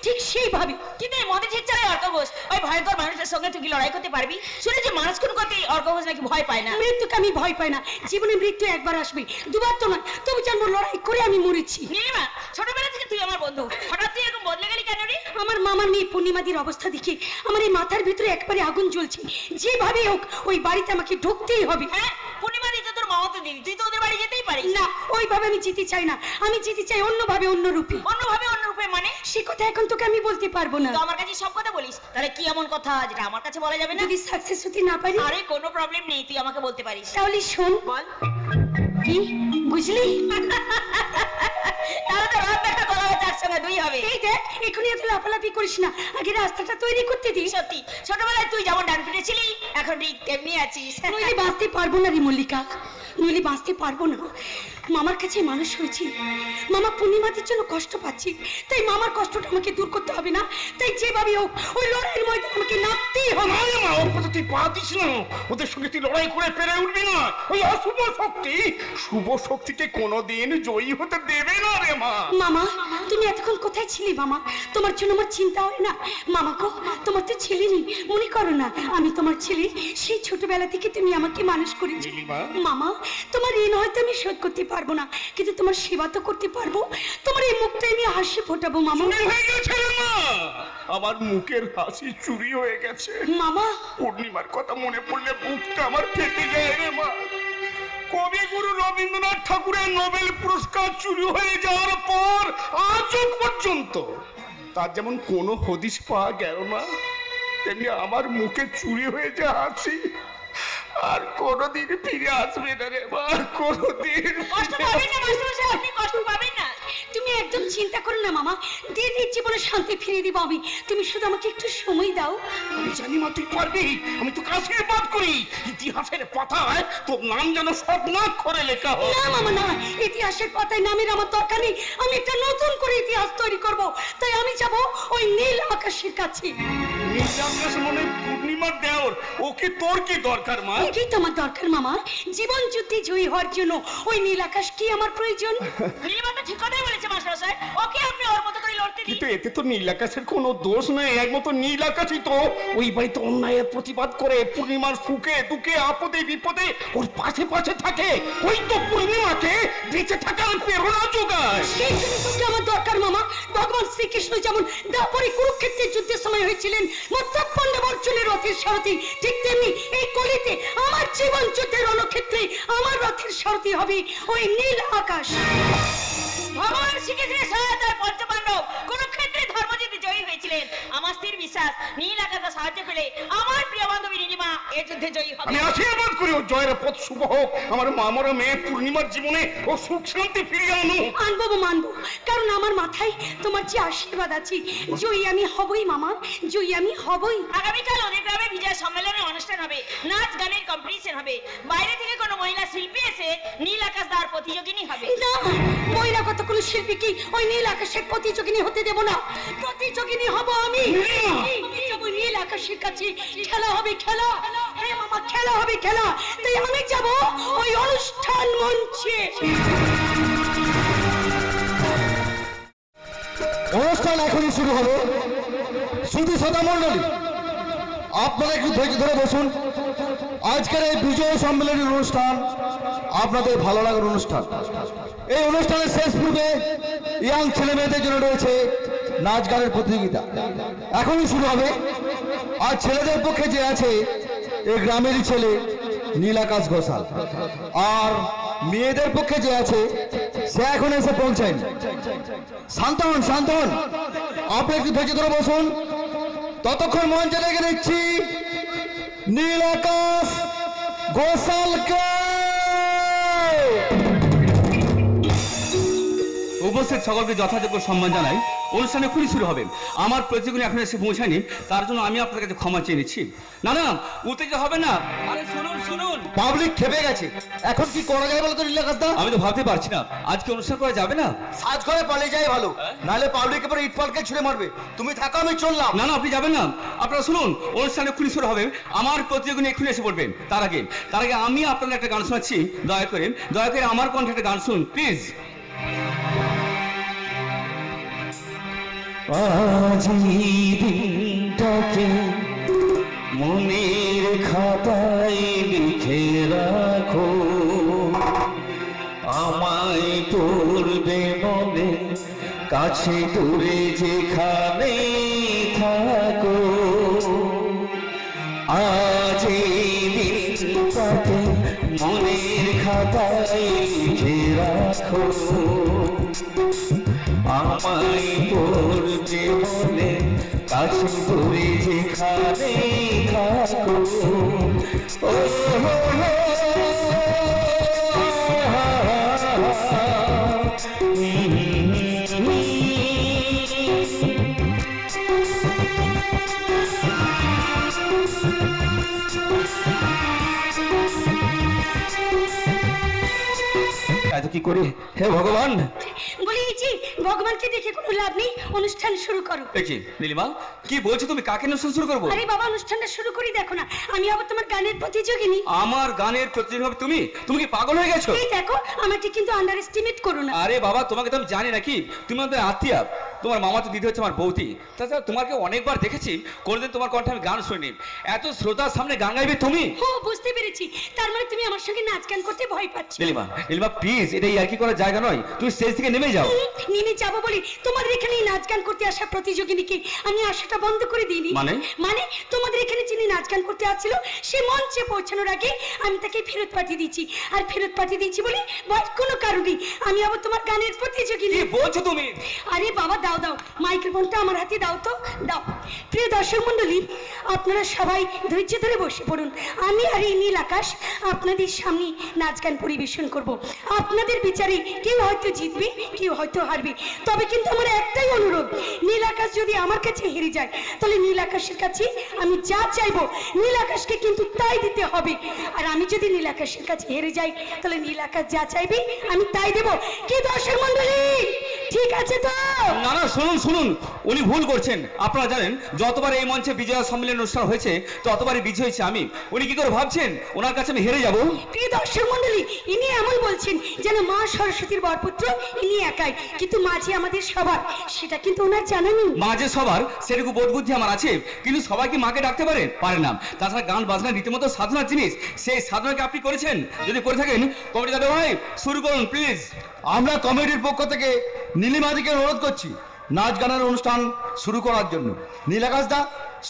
ঠিক সেইভাবে। কিন্তু এই মদে ঠিক চালাই অর্ক ঘোষ ওই ভয়ঙ্কর মানুষের সঙ্গে তুই কি লড়াই করতে পারবি? শুনেছি মানুষ কোন কথাই অর্ক ঘোষ নাকি ভয় পায় না। মৃত্যুকে আমি ভয় পাই না, জীবনে মৃত্যু একবার আসবে, দুবার তো নয়। তবু জানবো লড়াই করে আমি মরেছি। নীলিমা, ছোটবেলা থেকে তুই আমার বন্ধু, হঠাৎ তুই এরকম বদলে গেলি কেন রে? আমার মামার মেয়ে পূর্ণিমাদির অবস্থা দেখে আমার এই মাথার ভিতরে একবারে আগুন জ্বলছে। যেভাবে হোক ওই বাড়িতে আমাকে ঢুকতেই হবে। হ্যাঁ, পূর্ণিমাদি তো তোর মামাতো দিদি, তুই তো ওদের বাড়ি যেতেই পারিস না। ওইভাবে আমি যেতে চাই না, আমি যেতে চাই অন্যভাবে, অন্য রূপে। মানে সে কথা এখন তোকে আমি বলতে পারবো না। তো আমার কাছে সব কথা বলিস, তাহলে কি এমন কথা যেটা আমার কাছে বলা যাবে না? যদি সাকসেস হতে না পারি? আরে কোনো প্রবলেম নেই, তুই আমাকে বলতে পারিস। তাহলে শোন, বল। কি বুঝলি? তাহলে তো রাত দেখা করা হচ্ছে, একসঙ্গে 2 হবে। এই দেখ, এখনই এত লাফালাফি করিস না, আগে রাস্তাটা তৈরি করতে দিস। সত্যি ছোটবেলায় তুই যেমন ডান পিঠে ছিলি, এখন ঠিক তেমনি আছিস। নইলে বাঁচতে পারবো না রে মল্লিকা, নইলে বাঁচতে পারবো না। মামার কাছে মানুষ হয়েছি, মামা পূর্ণিমাদের জন্য কষ্ট পাচ্ছি, তাই মামার কষ্টটা আমাকে দূর করতে হবে না। তাই যেভাবে হোক ওই লড়াইয়ের ময়দানে আমাকে নামতেই হবে। ওর কথা তুই পা দিস না, ওদের সঙ্গে তুই লড়াই করে পেরে উঠবি না। ওই অশুভ শক্তিকে কোনোদিন জয়ী হতে দেবে না রে মা। মামা, তুমি এতক্ষণ কোথায় ছিলি মামা? তোমার জন্য আমার চিন্তা হয় না? মামা গো, তোমার তো ছেলে নেই, মনে করো না আমি তোমার ছেলে। সেই ছোটবেলা থেকে তুমি আমাকে মানুষ করেছো মামা, তোমার ঋণ হয়তো আমি শোধ করতে পারবো না, কিন্তু তোমার সেবা তো করতে পারবো। তোমার এই মুখটা আমি হাসি ফোটাবো মামা। হয়ে গেছে রে মা, আমার মুখের হাসি চুরি হয়ে গেছে। মামা পূর্ণিমার কথা মনে পড়লে বুকটা আমার ফেটে যায় রে মা। কবিগুরু রবীন্দ্রনাথ ঠাকুরের নোবেল পুরস্কার চুরি হয়ে যাওয়ার পর আজও পর্যন্ত তার যেমন কোনো হদিশ পাওয়া গেল না, তেমনি আমার মুখে চুরি হয়ে যা হাসি আর কোনোদিন ফিরে আসবে না রে মা, কোনোদিন। কষ্ট পাবেন না মাস্টারমশাই, আপনি কষ্ট পাবেন না। তুমি একদম চিন্তা করো না মামা, দিদির জীবনে শান্তি ফিরিয়ে দিব আমি। তুমি শুধু আমাকে একটু সময় দাও। আমি জানি মা তুই পারবি, আমি তো আশীর্বাদ করি। ইতিহাসের পাতায় তোর নাম যেন স্বপ্নাক্ষরে লেখা হয়। না মামা না, ইতিহাসের পাতায় নামের আমার দরকার নেই। আমি একটা নতুন করে ইতিহাস তৈরি করব। তাই আমি যাব ওই নীল আকাশের কাছে। নীল আকাশ মানে পূর্ণিমার দেওর, ওকে তোর কি দরকার মা? এটাই তো আমার দরকার মামা। জীবন যুদ্ধে জয়ী হওয়ার জন্য ওই নীল আকাশ কি আমার প্রয়োজন? নীলিমা তো ঠিক কথাই বলেছে মাস্টারমশাই, ওকে আপনি ওর মতো করে লড়তে দিন। কিন্তু এতে তো নীল আকাশের কোনো দোষ নেই, একমাত্র নীল আকাশই তো ওই বাড়িতে অন্যায়ের প্রতিবাদ করে, পূর্ণিমার সুখে দুঃখে আপদে বিপদে ওর পাশে পাশে থাকে। ওই তো পূর্ণিমাকে বেঁচে থাকার প্রেরণা যোগায়। সেই জন্য তোকে আমার দরকার মামা। ভগবান শ্রীকৃষ্ণ যেমন দাপরে কুরুক্ষেত্রের যুদ্ধের সময় হয়েছিলেন মত্তপণ্ড বর্জনের রথের সারথি, ঠিক তেমনি এই কলিতে আমার জীবন যুদ্ধের রণক্ষেত্রে আমার রথের সারথি হবে ওই নীল আকাশ। ভগবান শ্রীকৃষ্ণের সহায়তায় পঞ্চপাণ্ডব কুরুক্ষেত্রে ধর্মযুদ্ধে জয়ী হয়েছিলেন। আমার স্থির বিশ্বাস নীল আকাশের সাহায্য পেলে আমার প্রিয় বান্ধবী নীলিমা এই যুদ্ধে জয়ী হবে। আমি আশীর্বাদ করি ও জয়ের পথ শুভ হোক, আমার মামরা মেয়ে পূর্ণিমার জীবনে ও সুখ শান্তি ফিরিয়ে আনো। আনবো মানবো, কারণ আমার মাথায় তোমার যে আশীর্বাদ আছে। জয়ী আমি হবই মামা, জয়ী আমি হবই। আগামীকাল ওদের গ্রামে বিজয় সম্মেলনের অনুষ্ঠান হবে, নাচ গানের কম্পিটিশন হবে। বাইরে থেকে কোনো মহিলা শিল্পী এসে নীল আকাশ দেওয়ার প্রতিযোগিনী হবে। না, বহিরাগত কোনো শিল্পীকে ওই নীল আকাশের প্রতিযোগিনী হতে দেব না। প্রতিযোগিনী হব আমি। আমি যাবো নীল আকাশের কাছে। খেলা হবে খেলা, হ্যাঁ মামা খেলা হবে খেলা। তাই আমি যাব ওই অনুষ্ঠান মঞ্চে। অনুষ্ঠান এখনই শুরু হবে। শুধু শ্রোতা মণ্ডলী, আপনারা একটু ধৈর্য ধরে বসুন। আজকের এই বিজয় সম্মেলনের অনুষ্ঠান আপনাদের ভালো লাগার অনুষ্ঠান। এই অনুষ্ঠানের শেষ পূর্বে ইয়াং ছেলে মেয়েদের জন্য রয়েছে নাচ গানের প্রতিযোগিতা। এখনই শুরু হবে। আর ছেলেদের পক্ষে যে আছে এই গ্রামেরই ছেলে নীলাকাশ ঘোষাল, আর মেয়েদের পক্ষে যে আছে সে এখন এসে পৌঁছায়নি। শান্ত হন, শান্ত হন, আপনি একটু ধৈর্য ধরে বসুন। ততক্ষণ মঞ্চে রেখে দিচ্ছি নীলাকাশ ঘোষালকে। উপস্থিত সকলকে যথাযোগ্য সম্মান জানাই। অনুষ্ঠান এখনই শুরু হবে। আমার প্রতিযোগিনী এখন এসে পৌঁছায়নি, তার জন্য আমি আপনার কাছে ক্ষমা চেয়ে নিচ্ছি। না না, উত্তেজিত হবে না। আরে শুনুন শুনুন, পাবলিক খেপে গেছে। এখন কি করা যায় বলো তো নীলাকাশ দা? আমি তো ভাবতে পারছি না আজকে অনুষ্ঠান করা যাবে না। সাজ করে পালিয়ে যাই ভালো, নাহলে পাবলিকের পরে ইট পালকে ছুঁড়ে মারবে। তুমি থাকো, আমি চললাম। না না, আপনি যাবেন না। আপনারা শুনুন, অনুষ্ঠান এক্ষুনি শুরু হবে। আমার প্রতিযোগিনী এক্ষুনি এসে পড়বেন। তার আগে আমি আপনাদের একটা গান শোনাচ্ছি। দয়া করে আমার কণ্ঠে একটা গান শুনুন প্লিজ। আজ এই দিনটাকে মনের খাতায় লিখে রাখো, আমায় পড়বে মনে কাছে দূরে যেখানে থাকো। আজ এই দিনটাকে মনের খাতায় লিখে রাখো, আমায় পড়বে মনে কাছে দূরে যেখানে থাকো। ও এত কি করি, হে ভগবান। বলেছি ভগবানকে দেখে কোনো লাভ নেই, অনুষ্ঠান শুরু করো। দেখি নীলিমা, কি বলছো তুমি? কাকে অনুষ্ঠান শুরু করবো? আরে বাবা, অনুষ্ঠানটা শুরু করি। দেখো না, আমি আবার তোমার গানের প্রতিযোগিনী। আমার গানের প্রতিযোগিতা হবে তুমি? তুমি কি পাগল হয়ে গেছো? এই দেখো, আমাকে কিন্তু আন্ডার এস্টিমেট করো না। আরে বাবা, তোমাকে তো আমি জানি নাকি, তুমি আমাদের আত্মীয়া। তোমার মামা তো দিদি হচ্ছে আমার বৌদি। তাছাড়া তোমাকে অনেকবার দেখেছি, কোনোদিন তোমার কণ্ঠে আমি গান শুনি। এত শ্রোতার সামনে গান গাইবে তুমি? ও বুঝতে পেরেছি, তার মানে তুমি আমার সঙ্গে নাচ গান করতে ভয় পাচ্ছ। নীলিমা প্লিজ, এটা ইয়ার্কি করার জায়গা নয়, তুমি স্টেজ থেকে নেমে যাও। নেমে যাবো বলি তোমাদের এখানে নাচ গান করতে আসা প্রতিযোগিনীকে আমি আসাটা বন্ধ করে দিইনি। মানে তোমাদের এখানে যিনি নাচ গান করতে আসছিল সে মঞ্চে পৌঁছানোর আগে আমি তাকে ফেরত পাঠিয়ে দিচ্ছি। আর ফেরত পাঠিয়ে দিচ্ছি বলি কোনো কারণে আমি আবার তোমার গানের প্রতিযোগিনী। কি বলছো তুমি? আরে বাবা দাও দাও, মাইক্রোফোনটা আমার হাতে দাও তো, দাও। প্রিয় দর্শক মণ্ডলী, আপনারা সবাই ধৈর্য ধরে বসে পড়ুন। আমি আর এই নীল আকাশ আপনাদের সামনে নাচ গান পরিবেশন করব। আপনাদের বিচারে কেউ হয়তো জিতবে, কেউ হয়তো হারবে, তবে কিন্তু আমার একটাই অনুরোধ, নীল আকাশ যদি আমার কাছে হেরে যায় তাহলে নীল আকাশের কাছে আমি যা চাইবো নীল আকাশকে কিন্তু তাই দিতে হবে। আর আমি যদি নীল আকাশের কাছে হেরে যাই তাহলে নীল আকাশ যা চাইবে আমি তাই দেব। কি দর্শক মণ্ডলী, ঠিক আছে তো? না না, শুনুন, উনি ভুল করছেন। আপনারা জানেন যতবার এই মঞ্চে বিজয়া সম্মেলন অনুষ্ঠান হয়েছে ততবারই বিজয় হয়েছে আমি। উনি কি করে ভাবছেন ওনার কাছে আমি হেরে যাব? প্রিয় দর্শক মণ্ডলী, ইনি এমন বলছেন যেন মা সরস্বতীর বরপুত্র ইনি একাই, কিন্তু মাঝে আমাদের সবার, সেটা কিন্তু ওনার জানা নেই। মাঝে সবার সেটুকু বোধ বুদ্ধি আমার আছে, কিন্তু সবাই কি মাকে ডাকতে পারে না। তাছাড়া গান বাজনা রীতিমতো সাধনার জিনিস, সেই সাধনাকে আপনি করেছেন? যদি করে থাকেন কমিটি দাদা ভাই শুরু করুন প্লিজ। আমরা কমিটির পক্ষ থেকে নীলিমাদিকে অনুরোধ করছি নাচ গানের অনুষ্ঠান শুরু করার জন্য। নীল আকাশ দা,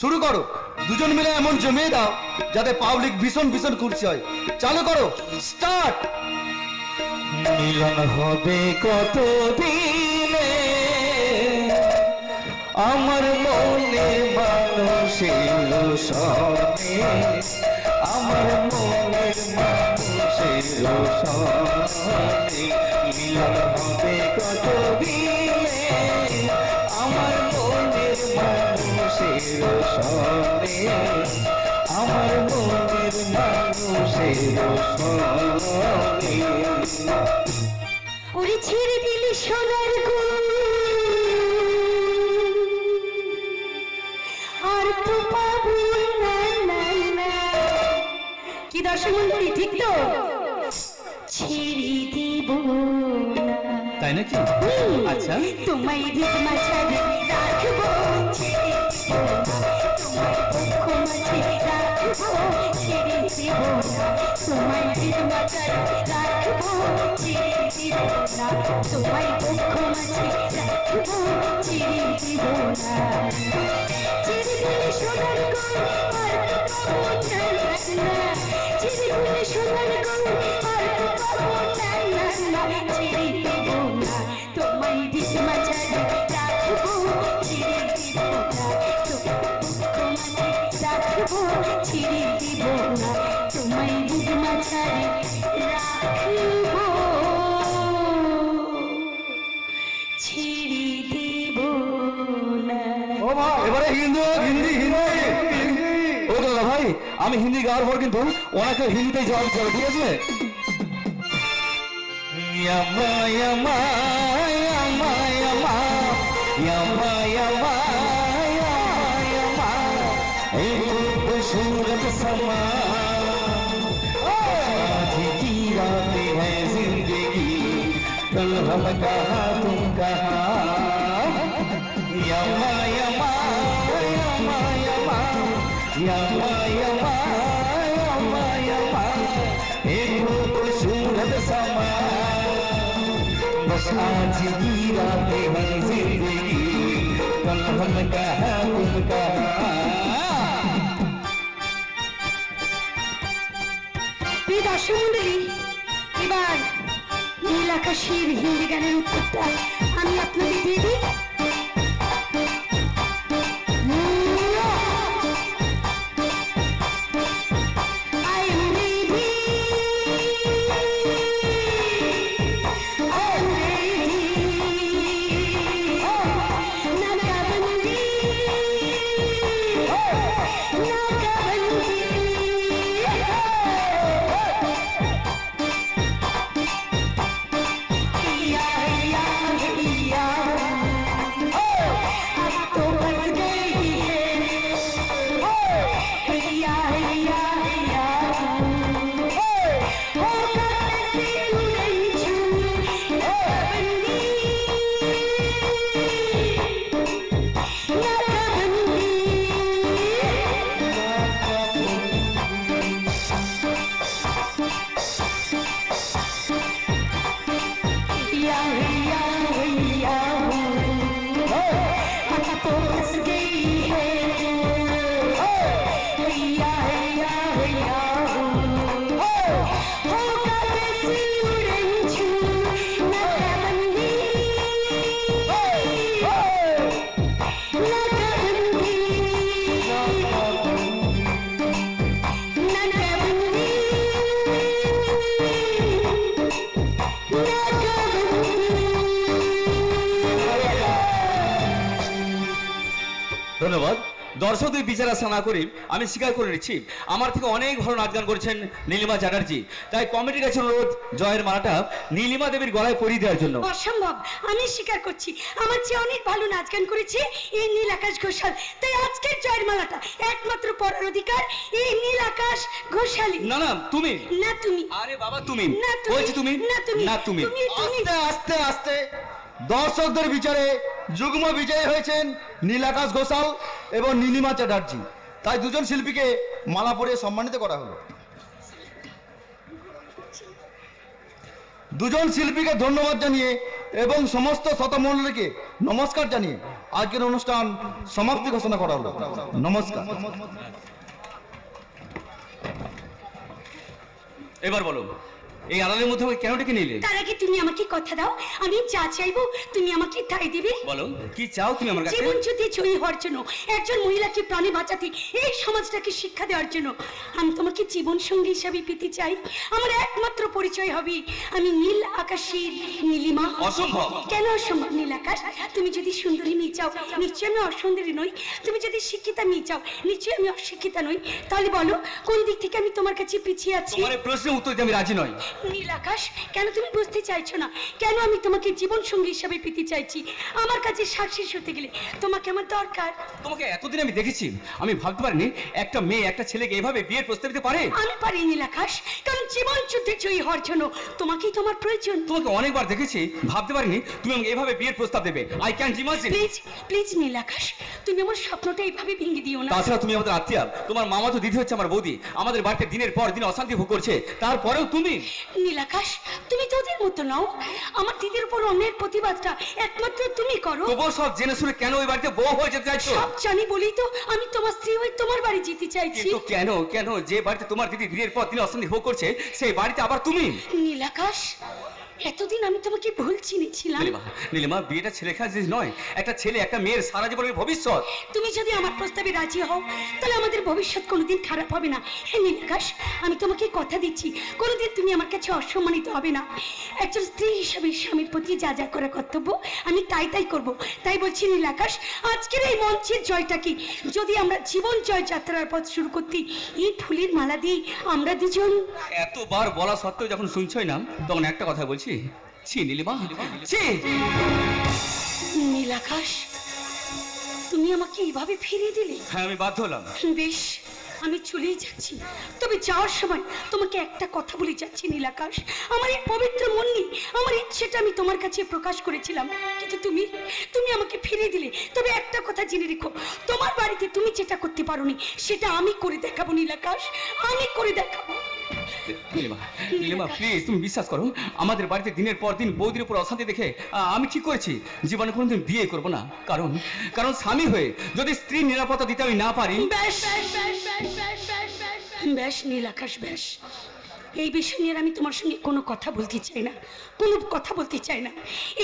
শুরু করো। দুজন মিলে এমন জমিয়ে দাও যাতে পাবলিক ভীষণ খুশি হয়। চালু করো, স্টার্ট। মিলন হবে কত দিনে আমার মনে মানুষের সনে, আমার মনের মানুষের সনে। মিলন হবে কত দিনে আমার মনের মানুষের সনে, আমার মনের মানুষের সনে। ওরে ছেড়ে দিলি সোনার গুণ আর তো পাবো না না না। কি দর্শক মণ্ডলী, ঠিক তো? ছেড়ে দিব না। তাই নাকি? আচ্ছা, তোমায় রিত মাঝারে রাখবো, ছেড়ে দিব না। তোমায় পক্ষ মাঝে রাখবো, ছেড়ে দিব না। তোমায় রিত মাঝারে রাখবো, ছেড়ে দিব না। তোমায় পক্ষ মাঝে রাখবো, ছেড়ে দিব না। ছেড়ে দিলে সোনার গুণ আর তো পাবো না না। ছেড়ে দিলে সোনার গুণ আর তো পাবো না না না। ছেড়ে দিব না, তোমায় রিত মাঝারে রাখবো, ছেড়ে দিব না। রাখবো, ছেড়ে দিব না। তোমায় রিত মাঝারে রাখবো, ছেড়ে দিব না। ও মা, এবারে হিন্দি। ও দাদা ভাই, আমি হিন্দি গাওয়ার পর কিন্তু ওনাকে হিন্দিতে জবাব দিতে হবে, ঠিক আছে? Yama yama yama yama yama yama yama एक खूबसूरत समा आज की रात है जिंदगी कल हम कहा तुम कहा यमा यमा यमा यमा यमा यमा यमा यमा एक खूबसूरत समा बस आज की रात है जिंदगी कल हम कहा तुम कहा। প্রিয় দর্শক মণ্ডলী, এবার নীল আকাশের হিন্দি গানের উত্তরটা আমি আপনাদের দিয়ে দিই। Yeah. ধন্যবাদ। দর্শকদের বিচার আশা না করে আমি স্বীকার করে নিচ্ছি আমার থেকে অনেক ভালো নাচ গান করেছেন নীলিমা চ্যাটার্জি। তাই কমিটির কাছে অনুরোধ জয়ের মালাটা নীলিমা দেবীর গলায় পরিয়ে দেওয়ার জন্য। অসম্ভব, আমি স্বীকার করছি আমার চেয়ে অনেক ভালো নাচ গান করেছে এই নীল আকাশ ঘোষাল। তাই আজকের জয়ের মালাটা একমাত্র পরার অধিকার এই নীল আকাশ ঘোষালি। না না তুমি, না তুমি, আরে বাবা তুমি, না তুমি, বলছি তুমি, না তুমি, না তুমি। আস্তে আস্তে আস্তে দর্শকদের বিচারে যুগ্ম বিজয়ী হয়েছেন নীল আকাশ ঘোষাল এবং নীলিমা চ্যাটার্জি। তাই দুজন শিল্পীকে মালা পরিয়ে সম্মানিত করা হলো। দুজন শিল্পীকে ধন্যবাদ জানিয়ে এবং সমস্ত শতমণ্ডলীকে নমস্কার জানিয়ে আজকের অনুষ্ঠান সমাপ্তি ঘোষণা করা হলো। নমস্কার। এবার বলো এই আড়ালের মধ্যে আমাকে কেন ডেকে নিলে? তার আগে তুমি আমাকে কথা দাও, আমি যা চাইবো তুমি আমাকে তাই দিবে। বলো কি চাও তুমি আমার কাছে? জীবন যুদ্ধে জয়ী হওয়ার জন্য, একজন মহিলাকে প্রাণে বাঁচাতে, এই সমাজটাকে শিক্ষা দেওয়ার জন্য আমি তোমাকে জীবন সঙ্গী হিসাবে পেতে চাই। আমার একমাত্র পরিচয় হবে আমি নীল আকাশের নীলিমা। অসম্ভব। কেন অসম্ভব নীল আকাশ? তুমি যদি সুন্দরী মেয়ে চাও নিশ্চয়ই আমি অসুন্দরী নই। তুমি যদি শিক্ষিতা মেয়ে চাও নিশ্চয়ই আমি অশিক্ষিতা নই। তাহলে বলো কোন দিক থেকে আমি তোমার কাছে পিছিয়ে আছি? তোমার প্রশ্নের উত্তর দিতে আমি রাজি নই। নীল আকাশ, কেন তুমি বুঝতে চাইছো না কেন আমি তোমাকে জীবন সঙ্গী হিসাবে পেতে চাইছি? আমার কাছে সাকসেস হতে গেলে তোমাকে আমার দরকার। তোমাকে এতদিন আমি দেখেছি, আমি ভাবতে পারিনি একটা মেয়ে একটা ছেলেকে এভাবে বিয়ের প্রস্তাব দিতে পারে। আমি পারি নীল আকাশ, কারণ জীবন যুদ্ধে জয়ী হওয়ার জন্য তোমাকেই তোমার প্রয়োজন। তোমাকে অনেকবার দেখেছি, ভাবতে পারিনি তুমি আমাকে এভাবে বিয়ের প্রস্তাব দেবে। I can't imagine. Please please নীল আকাশ, তুমি আমার স্বপ্নটা এইভাবে ভেঙে দিও না। তাছাড়া তুমি আমাদের আত্মীয়, তোমার মামা তো দিদি হচ্ছে আমার বৌদি। আমাদের বাড়িতে দিনের পর দিন অশান্তি ভোগ করছে, তারপরেও তুমি। নীল আকাশ, তুমি তো ওদের মতো নাও। আমার দিদির উপর অন্যের প্রতিবাদটা একমাত্র তুমি করো। তবুও সব জেনে শুনে কেন ওই বাড়িতে বউ হয়ে যেতে চাইছো? সব জানি বলেই তো আমি তোমার স্ত্রী হয়ে তোমার বাড়ি যেতে চাইছি। কিন্তু কেন কেন যে বাড়িতে তোমার দিদি দিনের পর দিন অশান্তি ভোগ করছে সেই বাড়িতে আবার তুমি? নীল আকাশ, এতদিন আমি তোমাকে ভুল চিনেছিলাম। নীলিমা, নীলিমা বিয়েটা ছেলে খেলা জিনিস নয়। একটা ছেলে একটা মেয়ের সারা জীবনের ভবিষ্যৎ। তুমি যদি আমার প্রস্তাবে রাজি হও তাহলে আমাদের ভবিষ্যৎ কোনোদিন খারাপ হবে না। হ্যাঁ নীল আকাশ, আমি তোমাকে কথা দিচ্ছি কোনোদিন তুমি আমার কাছে অসম্মানিত হবে না। একজন স্ত্রী হিসাবে স্বামীর প্রতি যা যা করা কর্তব্য আমি তাই তাই করব। তাই বলছি নীল আকাশ, আজকের এই মঞ্চের জয়টা কি যদি আমরা জীবন জয় যাত্রার পথ শুরু করতে এই ফুলের মালা দিয়ে আমরা দুজন। এতবার বলা সত্ত্বেও যখন শুনছই না তখন একটা কথা বলছি, ছি নীলিমা, ছি। নীল আকাশ, তুমি আমাকে এইভাবে ফিরিয়ে দিলে। হ্যাঁ আমি বাধ্য হলাম। বেশ, আমি চলেই যাচ্ছি, তবে যাওয়ার সময় তোমাকে একটা কথা বলে যাচ্ছি নীল আকাশ। আমার এই পবিত্র মন নিয়ে আমার ইচ্ছেটা আমি তোমার কাছে প্রকাশ করেছিলাম, কিন্তু তুমি তুমি আমাকে ফিরিয়ে দিলে। তবে একটা কথা জেনে রেখো, তোমার বাড়িতে তুমি যেটা করতে পারোনি সেটা আমি করে দেখাবো নীল আকাশ, আমি করে দেখাবো। নীলিমা, নীলিমা প্লিজ তুমি বিশ্বাস করো, আমাদের বাড়িতে দিনের পর দিন বৌদির উপর অশান্তি দেখে আমি ঠিক করেছি জীবনে কোনোদিন বিয়ে করবো না। কারণ কারণ স্বামী হয়ে যদি স্ত্রীর নিরাপত্তা দিতে আমি না পারি। বেশ বেশ নীল আকাশ, বেশ। এই বিষয় নিয়ে আমি তোমার সঙ্গে কোনো কথা বলতে চাই না, কোনো কথা বলতে চাই না।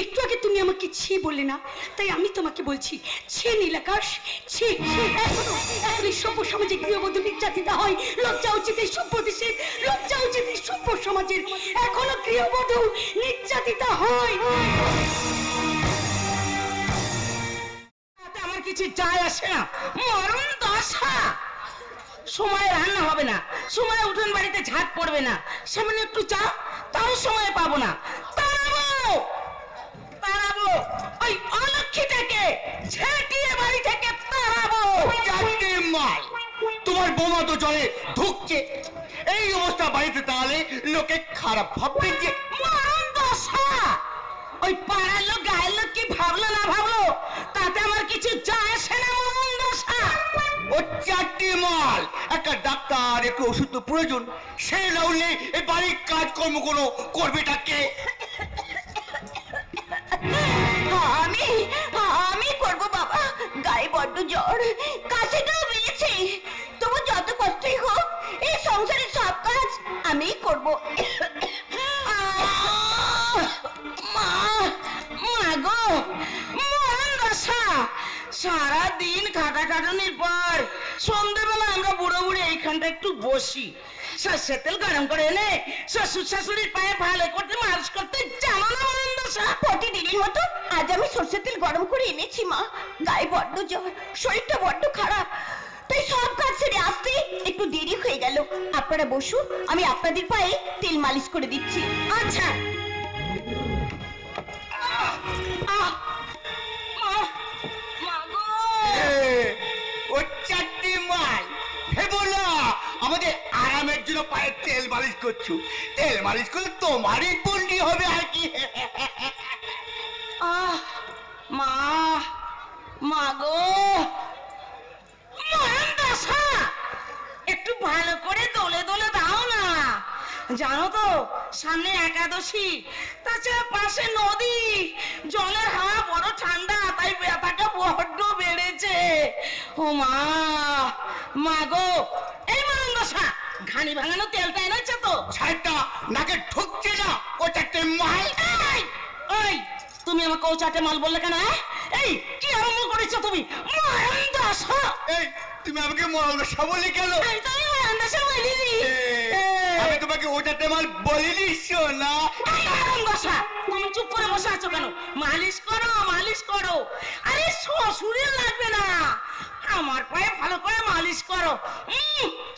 একটু আগে তুমি আমাকে ছি বললে না, তাই আমি তোমাকে বলছি ছি নীল আকাশ, ছি। এখনো এই সভ্য সমাজে গৃহবধূ নির্যাতিতা হয়, লজ্জা উচিত এই সভ্য দেশের, লজ্জা উচিত এই সভ্য সমাজের। এখনো গৃহবধূ নির্যাতিতা হয়। আমার কিছু যায় আসে না, মরণ দশা। সময় রান্না হবে না, সময় উঠোন বাড়িতে ঝাঁট পড়বে না, সামনে একটু চা তাও সময় পাবো না। তাড়াবো তাড়াবো ওই অলক্ষীটাকে, ঝেঁটিয়ে বাড়ি থেকে তাড়াবো। চারটে মাল তোমার বোমা তো জলে ঢুকছে, এই অবস্থা বাড়িতে তাহলে লোকে খারাপ ভাববে যে। মরণ দশা, ওই পাড়ার লোক গায়ের লোক কি ভাবলো না ভাবলো তাতে আমার কিছু যায় আসে না। মরণ দশা। ও চারটে মাল, একটা ডাক্তার একটু ওষুধ তো প্রয়োজন, সে না হলে এই বাড়ির কাজকর্ম কোনো করবেটা কে? আমি আমি করবো বাবা, গায়ে বড্ড জ্বর, কাশিটাও বেড়েছে। তবু যত কষ্টই হোক এই সংসারের সব কাজ আমিই করবো। মাগো মরণ দশা, সারাদিন খাটাখাটুনির পর সন্ধ্যেবেলা আমরা বুড়ো বুড়ি এইখানটা একটু বসি, সর্ষের তেল গরম করে এনে শ্বশুর শাশুড়ির পায়ে ভালো করতে মালিশ করতে জানো না। মরণ দশা, প্রতিদিনের মতো আজ আমি সরষের তেল গরম করে এনেছি মা। গায়ে বড্ড জ্বর, শরীরটা বড্ড খারাপ, তাই সব কাজ ছেড়ে আসতে একটু দেরি হয়ে গেল। আপনারা বসুন, আমি আপনাদের পায়ে তেল মালিশ করে দিচ্ছি। আচ্ছা। ও চারটি মাল ভেবো না আমাদের আরামের জন্য পায়ে তেল মালিশ করছো। তেল মালিশ করলে তোমারই পুণ্যি হবে আর কি। মা, মা গো, মহানদশা, একটু ভালো করে দোলে দোলে দাও না। জানো তো সামনে একাদশী, তাছাড়া পাশে নদী, জলের হাওয়া বড় ঠান্ডা, তাই ব্যথাটা বড্ড বেড়েছে। ও মা, মা গো, এই মহানদশা, ঘানি ভাঙানো তেলটা এনেছে তো? ছাইটা নাকে ঠুকছে না ও চারটে মাল। ওই তুমি আমাকে ও চারটে মাল বললে কেন? এই কি আরম্ভ করেছো তুমি? মহানদশা, এই তুমি আমাকে মহানদশা বলি কেন? তুমি মহানদশা বলিনি। আমি তোমাকে ও চারটে মাল বলিনি শোনা। মহানদশা, তুমি চুপ করে বসে আছো কেন? মালিশ করো, মালিশ করো। আরে শ্বশুরের লাগবে না, আমার পায়ে ভালো করে মালিশ করো।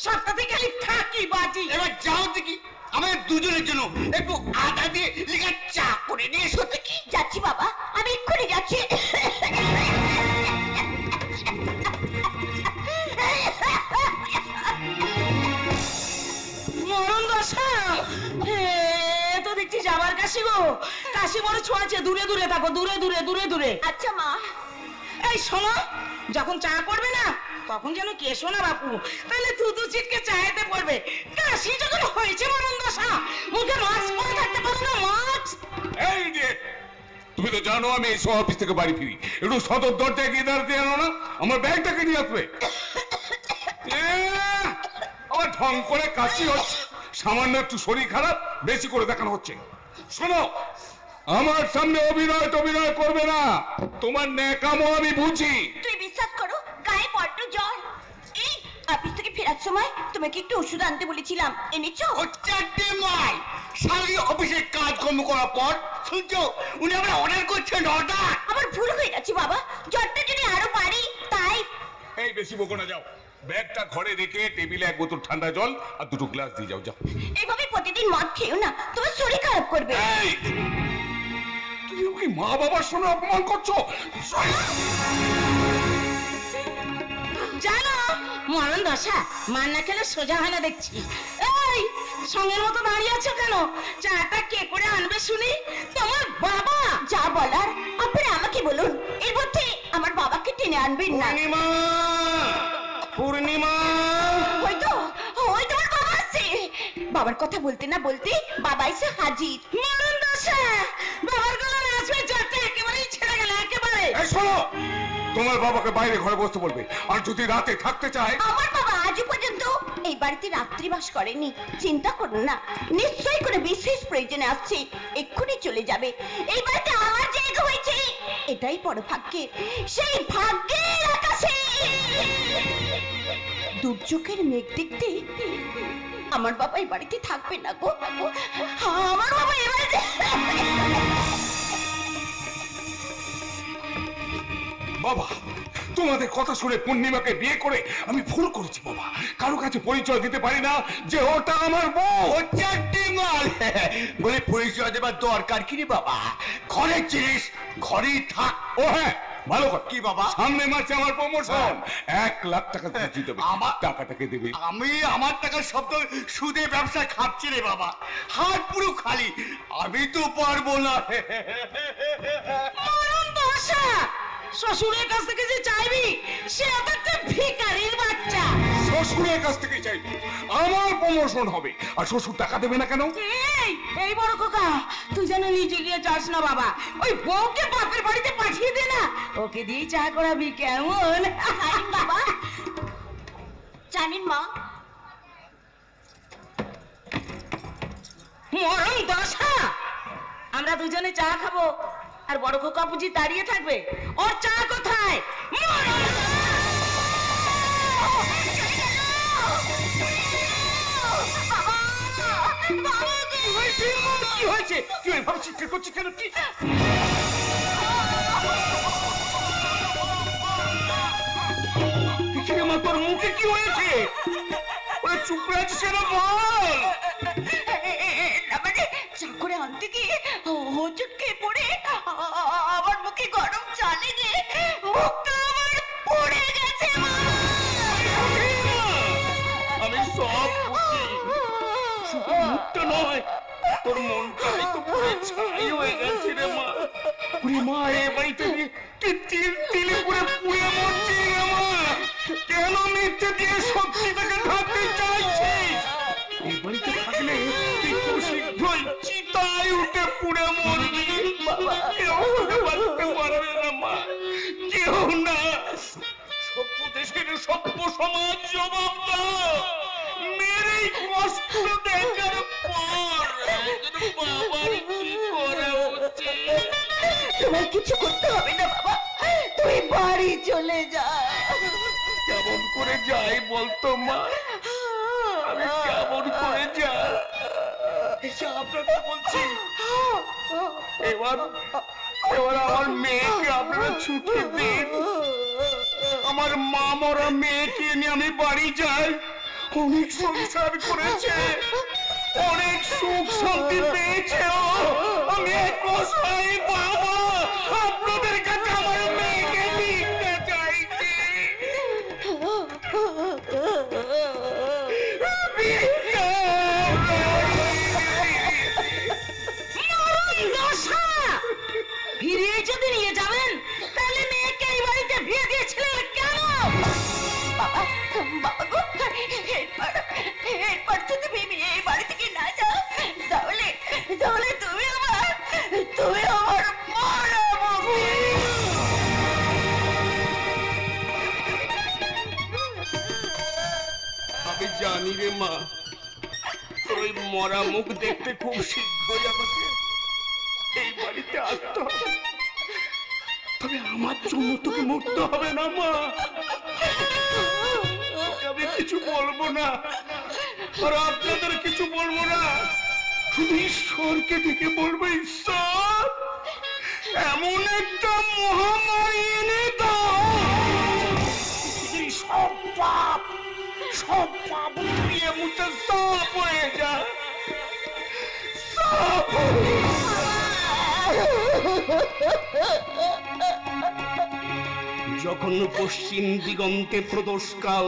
সপ্তাহে খালি থাকি বাজি। এবার যাও দেখি আমাদের দুজনের জন্য একটু আটা দিয়ে লিখা চা করে নিয়ে এসো দেখি। যাচ্ছি বাবা, আমি এক্ষুনি যাচ্ছি। মরণ দশা, তো দেখছি যাবার কাশি গো। কাশি বড় ছোঁয়াছে, দূরে দূরে থাকো, দূরে দূরে দূরে দূরে। আচ্ছা মা। এই শোনো, যখন চা করবে না তখন যেন কেশো না বাপু, তাহলে থুতু ছিটকে চায়েতে পড়বে। কাশি যখন হয়েছে মরণ দশা, মুখে মাস্ক পরে থাকতে পারো না? মাস্ক। এই যে তুমি তো জানো আমি এই অফিস থেকে বাড়ি ফিরি, একটু সদর দরজায় গিয়ে দাঁড়াতে জানো না? আমার ব্যাগটাকে নিয়ে আসবে। আমার ঢং করে কাশি হচ্ছে, সামান্য একটু শরীর খারাপ, বেশি করে দেখানো হচ্ছে। শোনো, আমার সামনে অভিনয় টভিনয় করবে না, তোমার ন্যাকামো আমি বুঝি। তুই বিশ্বাস করো, গায়ে বড্ড জ্বর। এই অফিস থেকে ফেরার সময় তোমাকে একটু ওষুধ আনতে বলেছিলাম, এনেছো? ও চারটে মাল সারি অফিসে কাজকর্ম করার পর শুনছো উনি আবার অর্ডার করছেন। অর্ডার আমার ভুল হয়ে গেছে বাবা, জ্বরটা যদি আরো বাড়ি তাই। এই বেশি বকো না, যাও ব্যাগটা ঘরে রেখে টেবিলে এক বোতল ঠান্ডা জল আর দুটো গ্লাস দিয়ে যাও। যাও। এইভাবে প্রতিদিন মদ খেও না, তোমার শরীর খারাপ করবে। এই, তুমি ওকে মা বাবার সঙ্গে অপমান করছো। জানো মরণ দশা, মার না খেলে সোজা হয় না দেখছি। এই সঙ্গের মতো দাঁড়িয়ে আছো কেন? চাটা কে করে আনবে শুনি? তোমার বাবা। যা বলার আপনি আমাকে বলুন, এর মধ্যে আমার বাবাকে টেনে আনবেন না। পূর্ণিমা, পূর্ণিমা, ওই তো আমার বাবা আসছে। বাবার কথা বলতে না বলতে বাবা এসে হাজির। মরণ দশা, বাবার গলা নাচবে, চাটা একেবারেই ছেড়ে গেল একেবারে। এই শোনো, তোমার বাবাকে বাইরে ঘরে বসতে বলবে, আর যদি রাতে থাকতে চায়। আমার বাবা আজ পর্যন্ত এই বাড়িতে রাত্রিবাস করেনি, চিন্তা করুন না, নিশ্চয়ই করে বিশেষ প্রয়োজনে আসছে, এক্ষুনি চলে যাবে। এই বাড়িতে আমার জায়গা হয়েছে, এটাই বড় ভাগ্যের। সেই ভাগ্যের আকাশে দুর্যোগের মেঘ দেখতে আমার বাবা এই বাড়িতে থাকবে না গো। আমার বাবা এই বাড়িতে। বাবা, তোমাদের কথা শুনে পূর্ণিমাকে বিয়ে করে আমি ভুল করেছি বাবা। কারো কাছে পরিচয় দিতে পারি না যে ওটা আমার বউ। ও চারটে মাল বলে পরিচয় দেবার দরকার কি রে বাবা? ঘরের জিনিস ঘরেই থাক। ও হ্যাঁ, ভালো কথা। কি বাবা? সামনে মাসে আমার প্রমোশন, 1 লাখ টাকা দিতে দেবে। আমার টাকাটাকে দেবে। আমি আমার টাকা সব তো সুদে ব্যবসা খাচ্ছি রে বাবা, হাত পুরো খালি, আমি তো পারবো না। মরণ দশা, শ্বশুরের কাছ থেকে যে চাইবি সে একটা ভিখারির বাচ্চা। শ্বশুরের কাছ থেকে চাইবি, আমার প্রমোশন হবে, আর শ্বশুর টাকা দেবে না কেন? এই বড় খোকা, তুই যেন নিচে গিয়ে যাস না বাবা, ওই বউকে বাপের বাড়িতে পাঠিয়ে দে না, ওকে দিয়ে চা করাবি কেমন? বাবা জানেন মা, মরণ দশা, আমরা দুজনে চা খাবো আর বড় খোকা বুঝি দাঁড়িয়ে থাকবে। ওর চা কোথায়? কি হয়েছে? তুই এভাবে চিৎকার করছিস কেন? কি কি হয়েছে? ওরা চুপ করে আছিস কেন বল। না মানে চাকরে আনতে গিয়ে হোঁচট খেয়ে পড়ে আমার মুখে গরম চা লেগে মুখটা আমার পুড়ে গেছে মা। আমি সব বুঝি, শুধু মুখটা নয়, তোর মনটাই তো পুরো ছাই হয়ে গেছে রে মা। ওরে মা, এ বাড়িতে তুই তিলে পুরে পুড়ে মরছিস রে মা। কেন মিথ্যে দিয়ে সত্যিটাকে ঢাকতে চাইছিস? এই বাড়িতে থাকলে তুই খুব শীঘ্রই চিতায় উঠে পুড়ে মরবি। কেউ তোকে বাঁচতে পারবে না মা, কেউ না। সভ্য দেশের সভ্য সমাজ জবাব দাও। মেরে কষ্ট দেখার পর বাবার কি করা উচিত? তোমার কিছু করতে হবে না বাবা, তুই বাড়ি চলে যা। কেমন করে যাই বলতো মা? আমি কেমন করে যাই? আপনাকে বলছি, এবার আমার মেয়েকে আপনারা ছুটি দিন। আমার মা মরা মেয়েকে নিয়ে আমি বাড়ি যাই। অনেক সংসার করেছে, অনেক সুখ শান্তি পেয়েছে ও। আমি এক অসহায় বাবা আপনাদের কাছে আমার মেয়েকে দিতে চাইছি। ফিরিয়ে যদি নিয়ে যাবেন তাহলে মেয়েকে এই বাড়িতে বিয়ে দিয়েছিলেন কেন? বাবা বাবা গো, এরপর যদি তুমি এই বাড়ি থেকে না যাও তাহলে তুমি আমার মরা মুখে। আমি জানি রে মা, তোর ওই মরা মুখ দেখতে খুব শীঘ্রই আমাকে এই বাড়িতে আসতে হবে। তবে আমার জন্য তোকে মরতে হবে না মা। আমি কিছু বলবো না, আর আপনাদের কিছু বলবো না। শুধু ঈশ্বরকে ডেকে বলবো, ঈশ্বর এমন একটা মহামারী এনে দাও, সব পাপ উঠিয়ে মুছে সাফ হয়ে যায়। যখন পশ্চিম দিগন্তে প্রদোষকাল,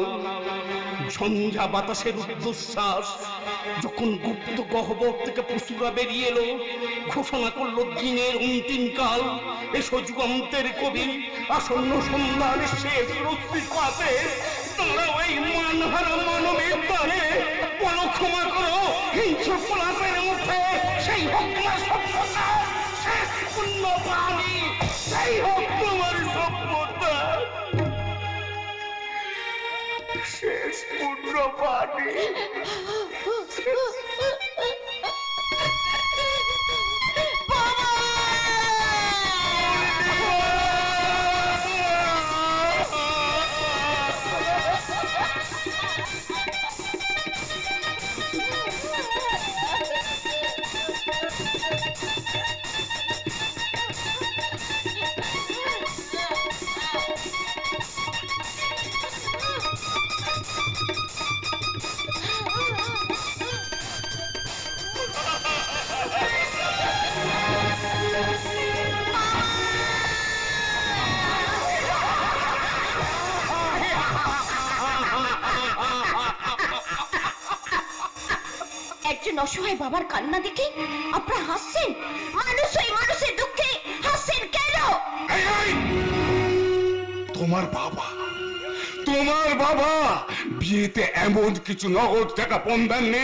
ঝঞ্ঝা বাতাসের উদ্ধশ্বাস, যখন গুপ্ত গহ্বর থেকে পশুরা বেরিয়ে এলো, ঘোষণা করলো দিনের অন্তিম কাল। এসো যুগান্তের কবি, আসন্ন সন্ধ্যার শেষ রশ্মি পাতে তারা ওই মানহারা মানবের দ্বারে বলো ক্ষমা করো হিংস্র প্রলাপের মুখে। সেই হোক তোমার সভ্যতা, শেষ পূর্ণ প্রাণী, সেই হোক তোমার সভ্যতা, শেষ পূর্ণ প্রাণী। একজন অসহায় বাবার কান্না দেখে আপনারা হাসছেন? মানুষের দুঃখে হাসছেন কেন? তোমার বাবা বিয়েতে এমন কিছু নগদ টাকা পণ দেননি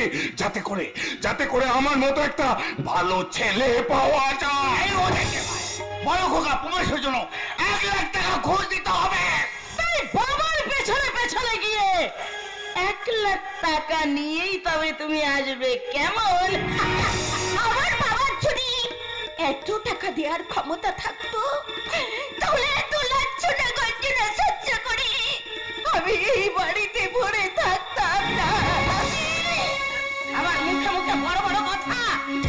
যাতে করে আমার মতো একটা ভালো ছেলে পাওয়া যায়। বড় খোকা প্রবেশের জন্য 1 লাখ টাকা ঘুষ দিতে হবে। তাই বাবার পেছনে গিয়ে 1 লাখ টাকা নিয়েই তবে তুমি আসবে কেমন? আমার বাবার যদি এত টাকা দেওয়ার ক্ষমতা থাকতো তাহলে এত লাঞ্ছনা গঞ্জনা সহ্য করে আমি এই বাড়িতে পড়ে থাকতাম না। আমার মুখে বড় বড় কথা,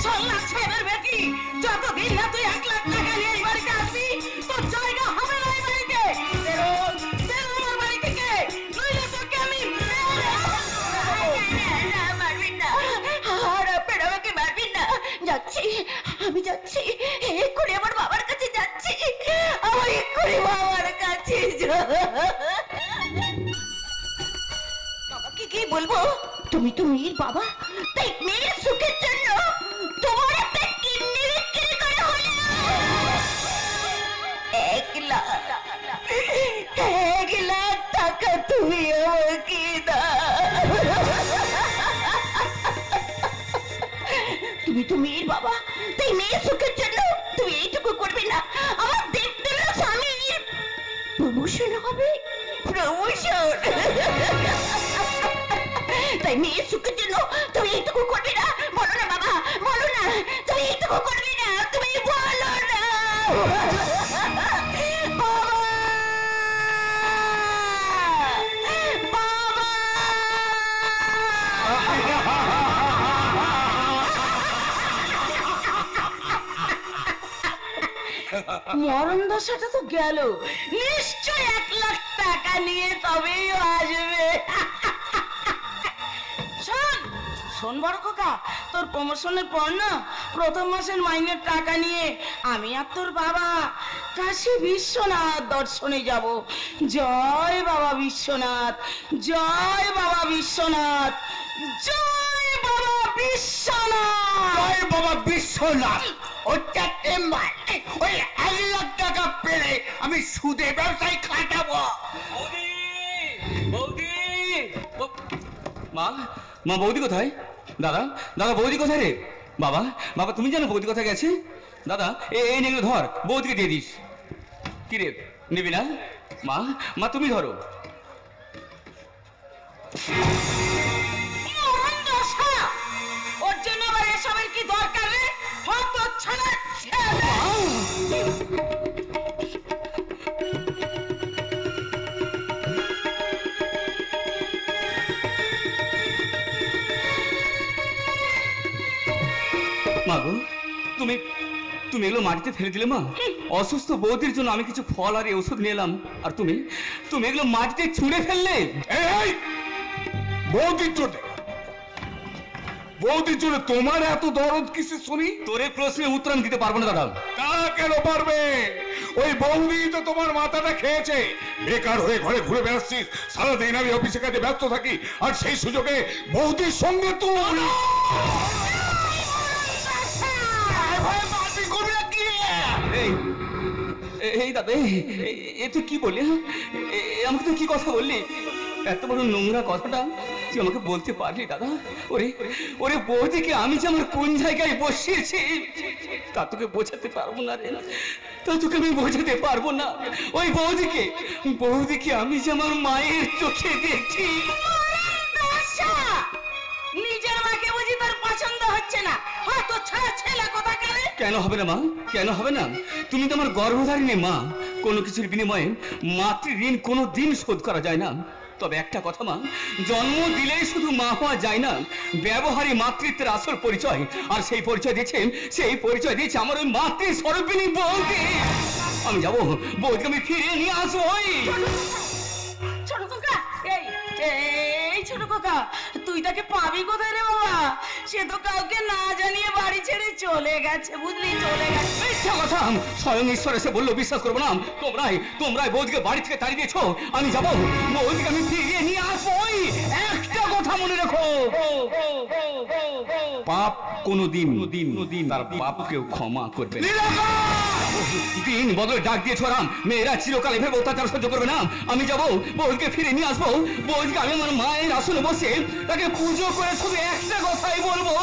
সল্লাদ সাহেবের বেটি, যতদিন না তুই 1 লাখ টাকা নিয়ে এই বাড়িতে আসবি তোর জায়গা হবে না এই বাড়িতে। বেরো আমার বাড়ি থেকে, নইলে তোকে আমি যাচ্ছি, এক্ষুনি আমার বাবার কাছে যাচ্ছি, আমার এক্ষুনি বাবার কাছে বাবাকে গিয়ে বলবো তুমি তো মেয়ের বাবা, তাই মেয়ের সুখের জন্য তোমার একটা কিডনি বিক্রি করে হলো 1,00,000 টাকা তুমি আমাকে দাও। তুমি তো মেয়ের বাবা, তাই মেয়ের সুখের জন্য তুমি এইটুকু করবে না? আমার দেখতে না স্বামীর প্রমোশন হবে, প্রমোশন। তাই মেয়ের সুখের জন্য তুমি এইটুকু করবে না? বলো না বাবা, বলো না, তুমি এইটুকু করবে না? তুমি বলো না মরণ দশাটা তো গেল, নিশ্চয় 1,00,000 টাকা নিয়ে তবেই আসবে। শোন শোন বড় খোকা, তোর প্রমোশনের পর না প্রথম মাসের মাইনের টাকা নিয়ে আমি আর তোর বাবা কাশী বিশ্বনাথ দর্শনে যাব। জয় বাবা বিশ্বনাথ, জয় বাবা বিশ্বনাথ, জয় বাবা বিশ্বনাথ, জয় বাবা বিশ্বনাথ। ওই 1,00,000 টাকা পেলে আমি সুদে ব্যবসায় খাটাবো। মা, মা বৌদি কোথায়? দাদা, দাদা বৌদি কোথায় রে? বাবা, বাবা তুমি জানো বৌদি কোথায় গেছে? দাদা এই নেগুলো ধর, বৌদিকে দিয়ে দিস। কি রে, নিবি না? মা, মা তুমি ধরো। ওর জন্য আবার এসবের কি দরকার রে? হত ছাড়া মা গো, তুমি তুমি এগুলো মাটিতে ফেলে দিলে মা? অসুস্থ বৌদির জন্য আমি কিছু ফল আর ওষুধ নিয়ে এলাম, আর তুমি তুমি এগুলো মাটিতে ছুঁড়ে ফেললে। এই বৌদির জন্য, বৌদির জন্য তোমার এত দরদ কিসে শুনি? তোর এই প্রশ্নের উত্তর আমি দিতে পারবো না দাদা। তা কেন পারবে? ওই বৌদি তো তোমার মাথাটা খেয়েছে। বেকার হয়ে ঘরে ঘুরে বেড়াচ্ছিস, সারাদিন আমি অফিসে কাজে ব্যস্ত থাকি, আর সেই সুযোগে বৌদির সঙ্গে তুই এই দাদা, এ তুই কি বললি? আমাকে তুই কি কথা বললি? এত বড় নোংরা কথাটা তুই আমাকে বলতে পারলি দাদা? ওরে ওরে বৌদিকে আমি যে আমার কোন জায়গায় বসিয়েছি তা তোকে বোঝাতে পারবো না রে, তা তোকে আমি বোঝাতে পারবো না। ওই বৌদিকে বৌদিকে আমি যে আমার মায়ের চোখে দেখছি। নিজের মাকে বুঝি তোর পছন্দ হচ্ছে না? হয়ত ছাড়া ছেলে কথা কেন? কেন হবে না মা, কেন হবে না? তুমি তো আমার গর্ভধারিণী মা। কোনো কিছুর বিনিময়ে মাতৃ ঋণ কোনো দিন শোধ করা যায় না। তবে একটা কথা মা, জন্ম দিলেই শুধু মা হওয়া যায় না, ব্যবহারী মাতৃত্বের আসল পরিচয়। আর সেই পরিচয় দিয়েছে আমার ওই মাতৃ স্বরূপিণী বউকে। আমি যাবো, বউকে আমি ফিরিয়ে নিয়ে আসবো। ছোট খোকা, এই ছোট খোকা, তুই তাকে পাবি কোথায় রে বাবা? সে তো কাউকে না জানিয়ে বাড়ি ছেড়ে চলে গেছে, বুঝলি, চলে গেছে। মিথ্যা কথা, স্বয়ং ঈশ্বর এসে বললো বিশ্বাস করবো না। তোমরাই বৌদিকে বাড়ি থেকে তাড়িয়ে দিয়েছো। আমি যাবো, বৌদিকে আমি ফিরিয়ে নিয়ে আসবো। একটা কথা মনে রেখো, পাপ কোনোদিন তার বাপকেও ক্ষমা করবে না। দিন বদলে ডাক দিয়েছো রাম, মেয়েরা চিরকাল এভাবে অত্যাচার সহ্য করবে না। আমি যাবো, বৌদিকে ফিরে নিয়ে আসবো। বৌদিকে আমি আমার মায়ের আসনে বসে তাকে পুজো করে শুধু একটা কথাই বলবো,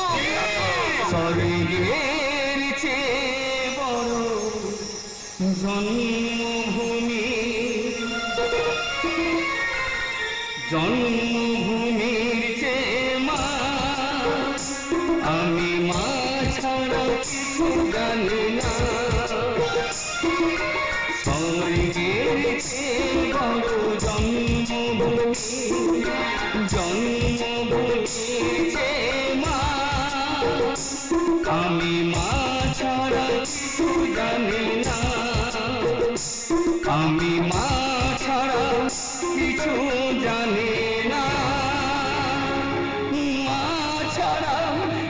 স্বর্গের চেয়ে বড় জন্মভূমি, জন্মভূমির চেয়ে মা, আমি মা ছাড়া কিছু জানি না। স্বর্গের চেয়ে বড় জন্মভূমি, জন্মভূমির চেয়ে মা, আমি মা ছাড়া কিছু জানি না। আমি মা ছাড়া কিছু জানি না, মা ছাড়া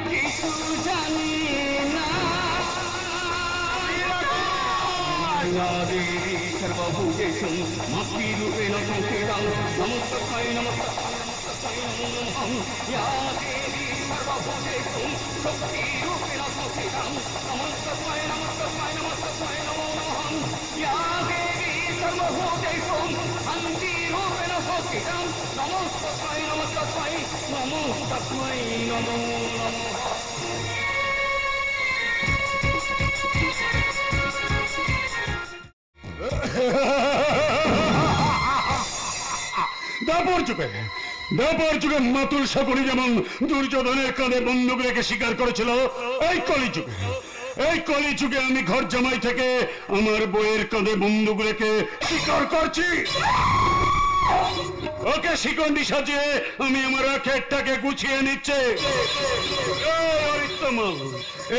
কিছু জানি না। দেবী সর্বভূতেষু মাতৃরূপেণ সংস্থিতাং নমস্কার নমস্কার या देवी सर्वभूतेषु शक्तिरूपेण संस्थितां नमस्काय नमस्काय नमस्काय नमो नमः या देवी सर्वभूतेषु शान्तिरूपेण संस्थितां नमस्काय नमस्काय नमो नमः দাপর যুগে মাতুল শকুনি যেমন দুর্যোধনের কাঁধে বন্দুক রেখে শিকার করেছিল, এই কলি যুগে আমি ঘর জামাই থেকে আমার বইয়ের কাঁধে বন্দুক রেখে শিকার করছি। ওকে শিকন্ডি সাজিয়ে আমি আমার রাখেরটাকে গুছিয়ে নিচ্ছে।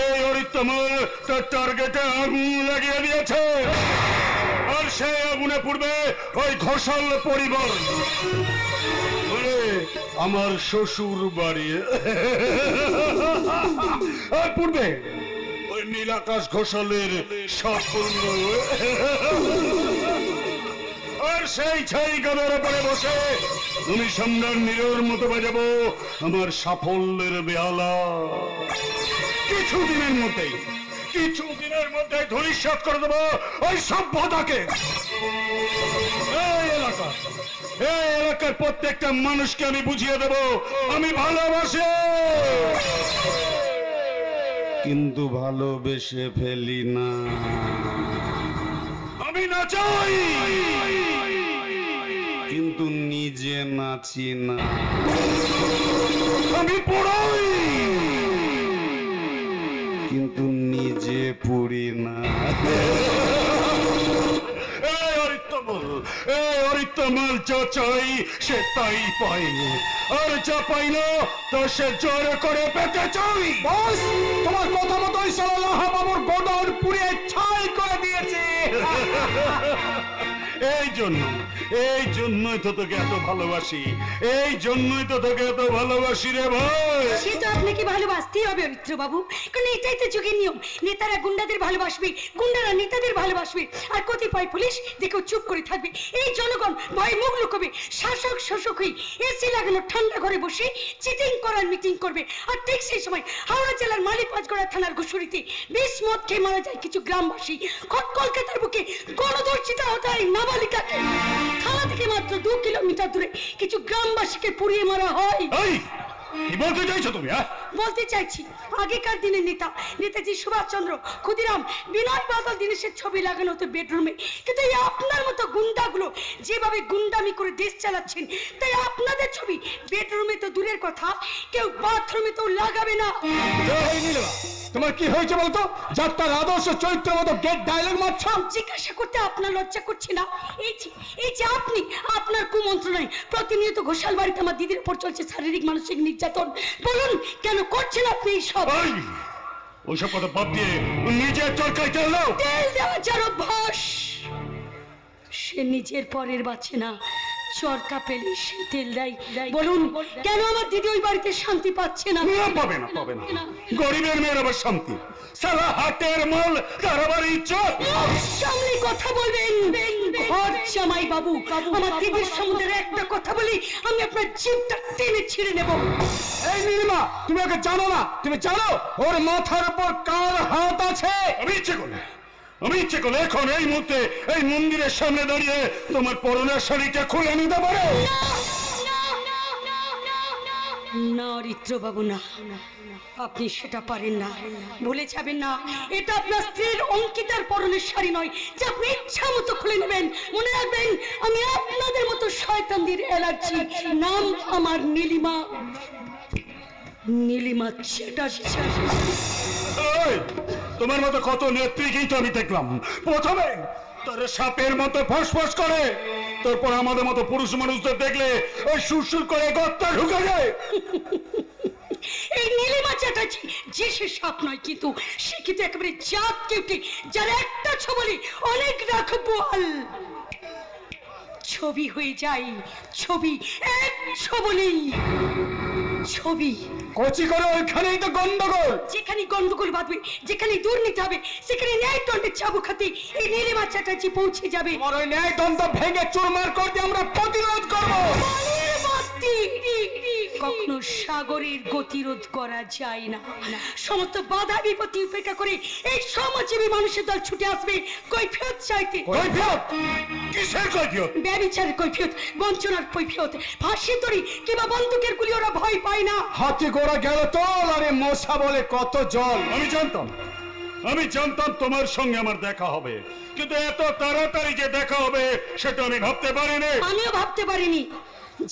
এই অরিত্তমাল তার টার্গেটে আগুন লাগিয়ে দিয়েছে, আর সেই আগুনে পূর্বে ওই ঘোষাল পরিবার আমার শ্বশুর বাড়ি পূর্বে ওই নীলাকাশ ঘোষালের সম্পূর্ণ আর সেই ছাই গাদার উপরে বসে তুমি সম্রাট নীরর মতো বাজাবো আমার সাফল্যের বেহালা। কিছুদিনের মধ্যে ধূলিসাৎ করে দেবো ওই সভ্যতাকে। এই এলাকার প্রত্যেকটা মানুষকে আমি বুঝিয়ে দেব আমি ভালোবাসি, কিন্তু ভালোবেসে ফেলি না। আমি নাচাই কিন্তু নিজে নাচি না। আমি পড়াই কিন্তু নিজে পড়ি না। অরিত্তমাল যা চাই সে তাই পাই, আর যা পাই না তা সে জোর করে পেতে চাই। তোমার কথা মতোই সালাল্লাহ বাবুর গোডাউন পুড়িয়ে ছাই করে দিয়েছে। এই জন্যই তো তোকে এত ভালোবাসি, রে ভাই। সে তো আপনাকে ভালোবাসতেই হবে অরিত্র বাবু, কারণ এটাই তো যুগের নিয়ম। নেতারা গুন্ডাদের ভালোবাসবে, গুন্ডারা নেতাদের ভালোবাসবে, আর কতিপয় পুলিশ দেখেও চুপ করে থাকবে। এই জনগণ ভয়ে মুখ লুকোবে, শাসক শোষক হয়ে এসি লাগানো ঠান্ডা ঘরে বসে চিটিং করার মিটিং করবে। আর ঠিক সেই সময় হাওড়া জেলার মালিকগঞ্জ থানার ঘুষুরিতে বিষ মদ খেয়ে মারা যায় কিছু গ্রামবাসী। কলকাতার বুকে গণধর্ষিতা হতে হয় নাবালিকাকে। থানা থেকে মাত্র 2 কিলোমিটার দূরে কিছু গ্রামবাসীকে পুড়িয়ে মারা হয়। কি বলতে চাইছো তুমি? বলতে চাইছি আগেকার দিনের নেতাজি সুভাষচন্দ্র, ক্ষুদিরাম, বিনয় বাদল দীনেশের ছবি লাগানো হতো বেডরুমে, কিন্তু এই আপনার মতো গুন্ডাগুলো যেভাবে গুন্ডামি করে দেশ চালাচ্ছেন, তাই আপনাদের ছবি বেডরুমে তো দূরের কথা, কেউ বাথরুমে তো লাগাবে না। তোমার কি হয়েছে বলতো? যাত্রার আদর্শ চরিত্রের মতো গেট ডায়লগ মারছ। জিজ্ঞাসা করতে আপনার লজ্জা করছে না? এই যে আপনি, আপনার কুমন্ত্রণায় প্রতিনিয়ত ঘোষাল বাড়িতে আমার দিদির উপর চলছে শারীরিক মানসিক নির্যাতন। বলুন কেন করছেন আপনি এইসব? ওইসব কথা বাদ দিয়ে নিজের চরকায় তেল দাও। তেল দেওয়া যার অভ্যাস, সে নিজের পরের বাঁচে না, চরকা পেলে সে তেল দেয়। বলুন কেন আমার দিদি ওই বাড়িতে শান্তি পাচ্ছে না? পাবে না। গরিবের মেয়ের আবার শান্তি? সারা হাটের মাল তার আবার ইজ্জত। সামনে কথা বলবেন ঘর জামাই বাবু। আমার দিদির সম্বন্ধে একটা কথা বলি, আমি আপনার জিভটা টেনে ছিঁড়ে নেব। এই নীলিমা, তুমি ওকে জানো না? তুমি জানো ওর মাথার উপর কার হাত আছে? আমি ইচ্ছে করলে এখন এই মুহূর্তে এই মন্দিরের সামনে দাঁড়িয়ে তোমার পরনের শাড়িটা খুলে নিতে পারো। না অরিত্র বাবু, না, আপনি সেটা পারেন না। ভুলে যাবেন না, এটা আপনার স্ত্রীর অঙ্কিতার পরনের শাড়ি নয় যে আপনি ইচ্ছা মতো খুলে নেবেন। মনে রাখবেন, আমি আপনাদের মতো শয়তানদের অ্যালার্জি। নাম আমার নীলিমা চ্যাটার্জি। তোমার মতো কত নেত্রীকেই তো আমি দেখলাম, প্রথমে তোর সাপের মতো ফসফস করে, তারপর আমাদের মতো পুরুষ মানুষদের দেখলে ওই সুরসুর করে গর্তে ঢুকে যায়। এই নীলিমা চ্যাটার্জি যে সে সাপ নয়, কিন্তু সে কিন্তু একেবারে জাত কেউটে, যার একটা ছবি অনেক রাখবল ছবি হয়ে যায়। ছবি এক ছবি ছবি কচি করে ওইখানেই তো গন্ডগোল। যেখানে গন্ডগোল বাঁধবে, যেখানে দুর্নীতি হবে, সেখানে ন্যায় দণ্ডের চাবুক হাতে এই নীলিমা চ্যাটার্জি পৌঁছে যাবে। আমার ওই ন্যায় দ্বন্দ্ব ভেঙে চুরমার করতে আমরা প্রতিরোধ করব। কখনো সাগরের গতিরোধ করা যায় না। সমস্ত বাধা বিপত্তি উপেক্ষা করে এই শ্রমজীবী মানুষের দল ছুটে আসবে কৈফিয়ত চাইতে। কৈফিয়ত? কিসের কৈফিয়ত? ব্যভিচারের কৈফিয়ত, বঞ্চনার কৈফিয়ত, ফাঁসি দড়ি কিংবা বন্দুকের গুলি ওরা ভয় পায় না। হাতি ঘোড়া গেল তোল, আরে মশা বলে কত জল। আমি জানতাম তোমার সঙ্গে আমার দেখা হবে, কিন্তু এত তাড়াতাড়ি যে দেখা হবে সেটা আমি ভাবতে পারিনি। আমিও ভাবতে পারিনি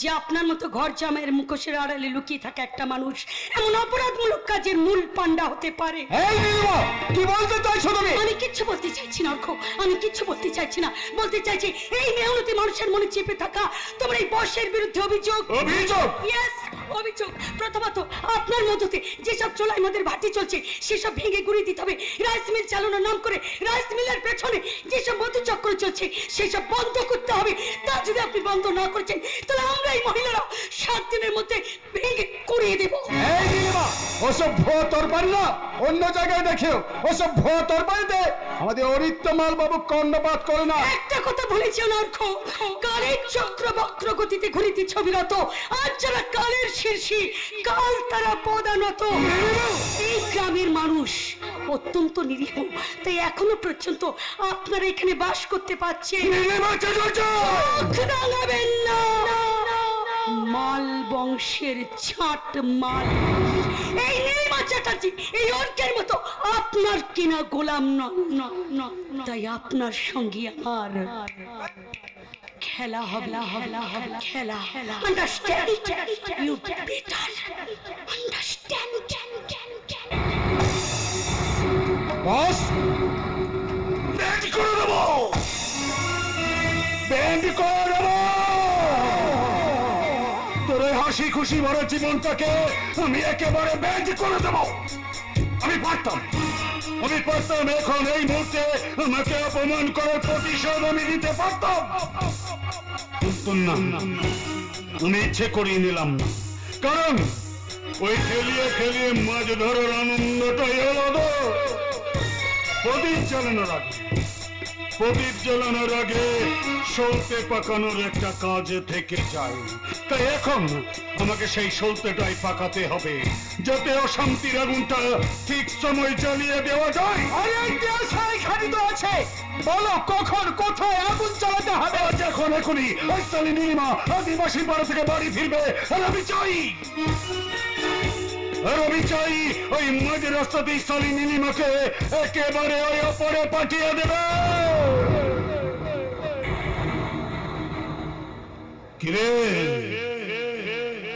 যে আপনার মতো ঘর জামাইয়ের মুখোশের আড়ালে লুকিয়ে থাকা একটা মানুষ এমন অপরাধমূলক কাজের মূল পান্ডা হতে পারে। এই নীলিমা, কি বলতে চাইছো তুমি? আমি কিচ্ছু বলতে চাইছি না অর্ক, আমি কিচ্ছু বলতে চাইছি না। বলতে চাইছি এই মেহনতি মানুষের মনে চেপে থাকা তোমার এই বসের বিরুদ্ধে অভিযোগ। ইয়েস, অভিযোগ। প্রথমত আপনার মধ্যে যেসব চোলাই মদের ভাটি চলছে সেসব ভেঙে গুড়িয়ে দিতে হবে। রাইস মিল চালানোর নাম করে রাইস মিলের পেছনে যেসব মধু চক্র চলছে সেসব বন্ধ করতে হবে। তা যদি আপনি বন্ধ না করছেন তাহলে আমরা এই মহিলারা 7 দিনের মধ্যে ভেঙে গুড়িয়ে দেব। এই নীলিমা, ওসব ভুয়ো তরবারি না, অন্য জায়গায় দেখিও। ওসব ভুয়ো তরবারিতে আমাদের অরিত্তমাল বাবু কর্ণপাত করে না। একটা কথা ভুলেছেন না অর্ক, কালের চক্র বক্র গতিতে ঘুরিতে ছবিরত, আর যারা কালের শীর্ষে কাল তারা পদানত। এই গ্রামের মানুষ অত্যন্ত নিরীহ, তাই এখনো পর্যন্ত আপনারা এখানে বাস করতে পারছেন। রাঙাবেন না, মাল বংশের ছাট মাল। এই নীলিমা চ্যাটার্জি এই অর্কের মতো আপনার কিনা গোলাম নয়, তাই আপনার সঙ্গে আমার খেলা হবে, খেলা। Understand? You better understand. Boss, ব্যান্ড করে দেবো, ব্যান্ড করে দেবো। তোর এই হাসি খুশি ভরা জীবনটাকে আমি একেবারে ব্যান্ড করে দেবো। আমি পারতাম এখন এই মুহূর্তে আমাকে অপমান করার প্রতিশোধ আমি দিতে পারতাম, কিন্তু না, আমি ইচ্ছে করিয়ে নিলাম না। কারণ ওই খেলিয়ে মাছ ধরার আনন্দটাই আলাদা। প্রদীপ জ্বালানোর আগে সলতে পাকানোর একটা কাজ থেকে যায়। তাই এখন আমাকে সেই সলতেটাই পাকাতে হবে, যাতে অশান্তির আগুনটা ঠিক সময় জ্বালিয়ে দেওয়া যায়। আছে, বলো কখন কোথায় আগুন জ্বালাতে হবে। এখনই ওই সালি নীলিমা আদিবাসী পাড়া থেকে বাড়ি ফিরবে, আর আমি চাই ওই মাঝ রাস্তাতেই সালি নীলিমাকে একেবারে ওই ওপরে পাঠিয়ে দেবে। কিরে,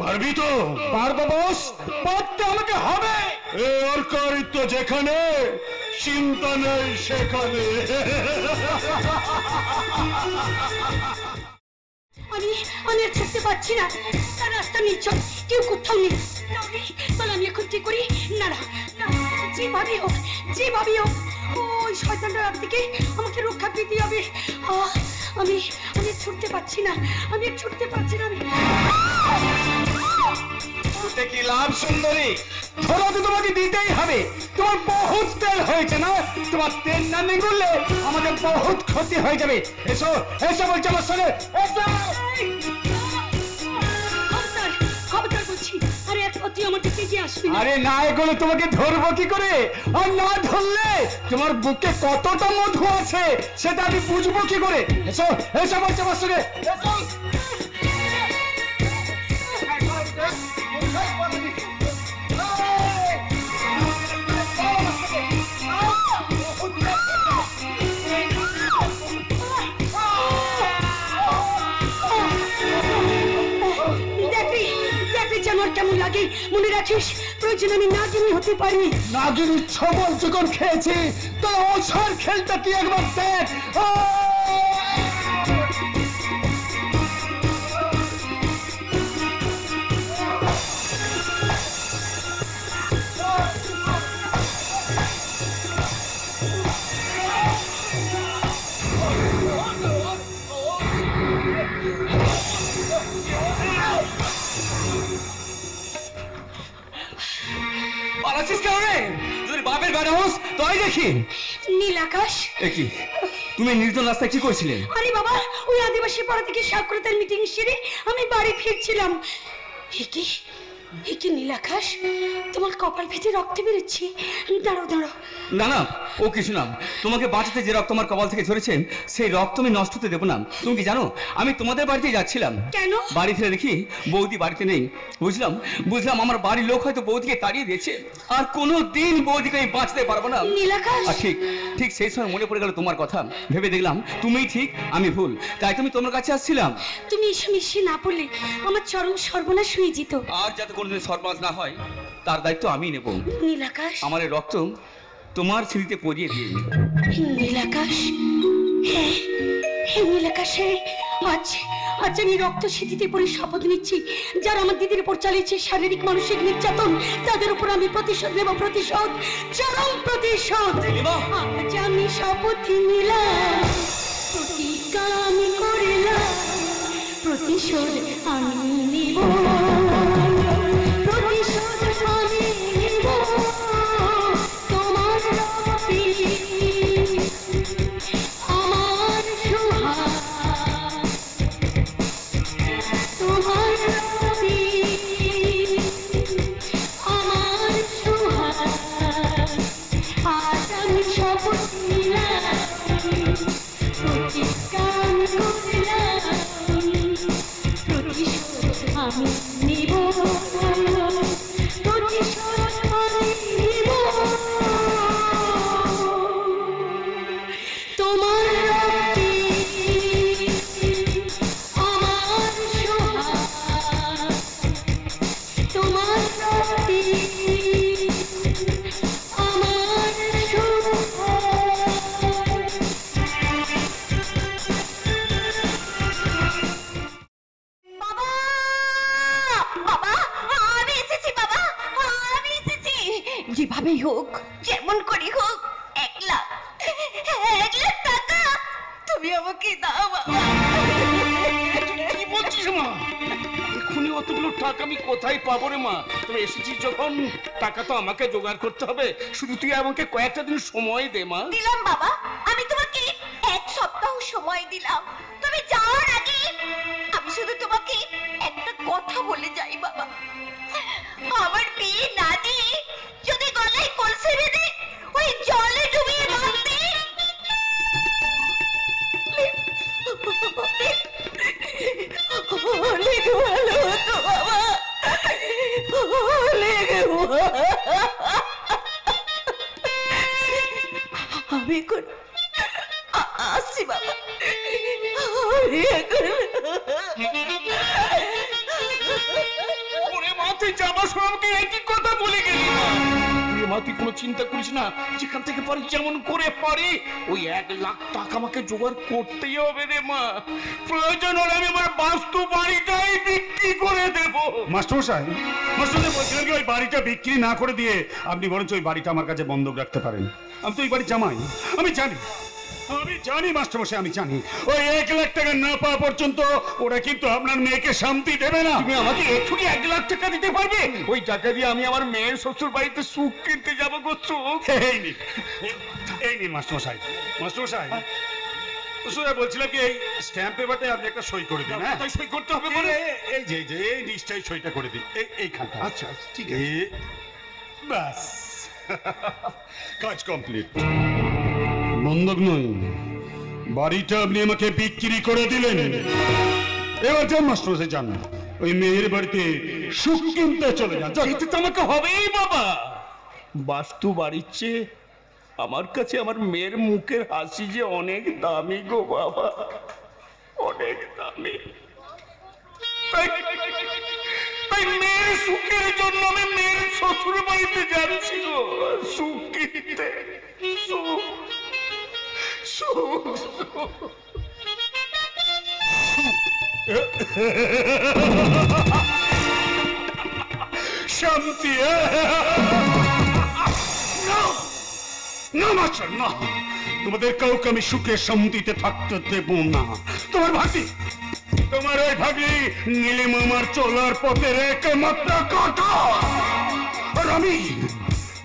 পারবি তো? পারবো বস, পারতে আমাকে হবে। এ অর্কারিত্ব যেখানে, চিন্তা নেই সেখানে। আমি আর ছুটতে পারছি না, তার রাস্তা নিচ্ছল, কেউ কোথাও নেই। তাহলে আমি এখন কি করি? না, যেভাবেই হোক ওই শয়তানটার হাত থেকে আমাকে রক্ষা পেতে হবে। আমি ছুটতে পারছি না। ছুটে কি লাভ সুন্দরী? ধরো তো তোমাকে দিতেই হবে। তোমার বহুত তেল হয়েছে না, তোমার তেল না নিগুললে আমাদের বহুত ক্ষতি হয়ে যাবে। এসো বলছে আমার সঙ্গে। আরে না, এগুলো তোমাকে ধরবো কি করে? আর না ধরলে তোমার বুকে কতটা মধু আছে সেটা আমি বুঝবো কি করে? এসো বলছে আমার সঙ্গে। কেমন লাগে মনে রাখিস, প্রয়োজন আমি নাগিনী হতে পারি। নাগিনী ছবল যখন খেয়েছি তো ওছার খেলটা কি একবার দেখ। হাসিস কেন রে? যদি বাপের বেড়া হোস তাই দেখি। নীল আকাশ, কি তুমি নির্জন রাস্তায় কি করছিলে? আরে বাবা, ওই আদিবাসী পাড়া থেকে সাক্ষরতার মিটিং সেরে আমি বাড়ি ফিরছিলাম। এ কি নীল আকাশ, তোমার কপাল ফেটে রক্ত বেরোচ্ছে। দাঁড়াও দাঁড়াও। না না, ও কিছু না। তোমাকে বাঁচাতে যে রক্ত আমার কপাল থেকে ঝরেছে সেই রক্ত আমি নষ্ট হতে দেবো না। তুমি কি জানো আমি তোমাদের বাড়িতে যাচ্ছিলাম, কেন? বাড়ি ফিরে দেখি বৌদি বাড়িতে নেই। বুঝলাম আমার বাড়ির লোক হয়তো বৌদিকে তাড়িয়ে দিয়েছে। আর কোনো দিন বৌদিকে আমি বাঁচতে পারবো না। নীল আকাশ, আর ঠিক সেই সময় মনে পড়ে গেল তোমার কথা। ভেবে দেখলাম তুমিই ঠিক আমি ভুল, তাই তুমি তোমার কাছে আসছিলাম। তুমি এসে মিশে না পড়লে আমার চরম সর্বনাশ হয়ে যেত। আর যাতে কোনোদিন সর্বনাশ না হয় তার দায়িত্ব আমি নেব। নীল আকাশ, আমার এই রক্ত তোমার স্মৃতিতে পরিয়ে দিই। নীল আকাশ, হ্যাঁ নীল আকাশে আজ আমি রক্ত স্মৃতিতে পড়ে শপথ নিচ্ছি, যারা আমার দিদির উপর চালিয়েছে শারীরিক মানসিক নির্যাতন, তাদের উপর আমি প্রতিশোধ নেব, প্রতিশোধ, চরম প্রতিশোধ। আজ আমি শপথ নিলাম, প্রতিজ্ঞা আমি করলাম, প্রতিশোধ আমি নিব, প্রতিশোধ আমি নিব। তোমার রক্তে আমার সুহাগ, তোমার রক্তে আমার সুহাগ। আজ আমি শপথ নিলাম, প্রতিজ্ঞা আমি করলাম, প্রতিশোধ আমি নিব, প্রতিশোধ আমি নিব। তোমার রক্তে আমার সোহাগ, তোমার রক্তে আমার সোহাগ। বাবা, বাবা, আমি এসেছি বাবা, আমি এসেছি। যেভাবেই হোক, যেমন করি হোক, 1 লাখ টাকা তুমি আমাকে দাও বাবা। কি বলছিস মা? এক্ষুনি অতগুলো টাকা আমি কোথায় পাবো রে মা? তুমি এসেছিস যখন টাকা তো আমাকে জোগাড় করতে হবে। শুধু তুই আমাকে কয়েকটা দিন সময় দে মা। দিলাম বাবা, আমি তোমাকে 1 সপ্তাহ সময় দিলাম। তুমি যাওয়ার আগে আমি শুধু তোমাকে একটা কথা বলে যাই বাবা, আমার বিয়ে না দিয়ে যদি গলায় কলসি বেঁধে ওই জলে ডুবিয়ে মারতে, অনেক ভালো হতো বাবা, অনেক আমি এখন আসছি বাবা। ওরে মা, তুই যাবার সময় আমাকে একই কথা বলে গেলি মা। মা তুই কোনো চিন্তা করিস না, যেখান থেকে পারি যেমন করে পারি ওই 1 লাখ টাকা আমাকে জোগাড় করতেই হবে রে মা। প্রয়োজন হলে আমি আমার বাস্তু বাড়িটাই বিক্রি করে দেব। মাস্টারমশাই বলছিলেন কি ওই বাড়িটা বিক্রি না করে দিয়ে আপনি বরঞ্চ ওই বাড়িটা আমার কাছে বন্ধক রাখতে পারেন। আমি তো ওই বাড়ি জামাই, আমি জানি মাস্টারমশাই, আমি জানি ওই 1 লাখ টাকা না পাওয়া পর্যন্ত ওরা কিন্তু আপনার মেয়েকে শান্তি দেবে না। তুমি আমাকে এক্ষুনি 1 লাখ টাকা দিতে পারবে? ওই টাকা দিয়ে আমি আমার মেয়ের শ্বশুর বাড়িতে সুখ কিনতে যাবো গো, সুখ। এই নিন মাস্টারমশাই। বলছিলাম কি এই স্ট্যাম্প পেপারটা আপনি একটা সই করে দিন। হ্যাঁ, সই করতে হবে বলে? এই যে এই নিশ্চয়ই সইটা করে দিন এইখানটা। আচ্ছা ঠিক আছে, ব্যাস কাজ কমপ্লিট। বন্ধক নয়, বাড়িটা আপনি আমাকে বিক্রি করে দিলেন। এবার যান মাস্টারমশাই, যান ওই মেয়ের বাড়িতে সুখ কিনতে চলে যান। যেতে তো আমাকে হবেই বাবা। বাস্তু বাড়ির চেয়ে আমার কাছে আমার মেয়ের মুখের হাসি যে অনেক দামি গো বাবা, অনেক দামি। তাই মেয়ের সুখের জন্য আমি মেয়ের শ্বশুর বাড়িতে যাচ্ছি গো, সুখ কিনতে। সুখ সুখ শান্তি। না মাস্টার না, তোমাদের কাউকে আমি সুখে শান্তিতে থাকতে দেব না। তোমার ওই ভাগি নীলিমা আমার চলার পথের একমাত্র কথা। আর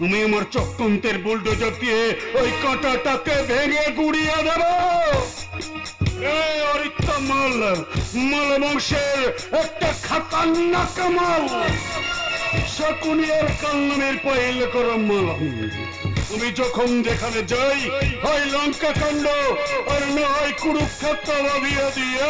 আমি আমার চক্রান্তের বুলডোজার দিয়ে ওই কাঁটাটাকে ভেঙে গুড়িয়ে দেব। এই অরিত্তা মাল বংশের একটা খাতারনাক মাল, শকুনিয়ার কান্নামের পয়েল করা মাল। আমি যখন যেখানে যাই হয় লঙ্কা কাণ্ড আর না হয় কুরুক্ষেত্র ভাবিয়া দিয়ে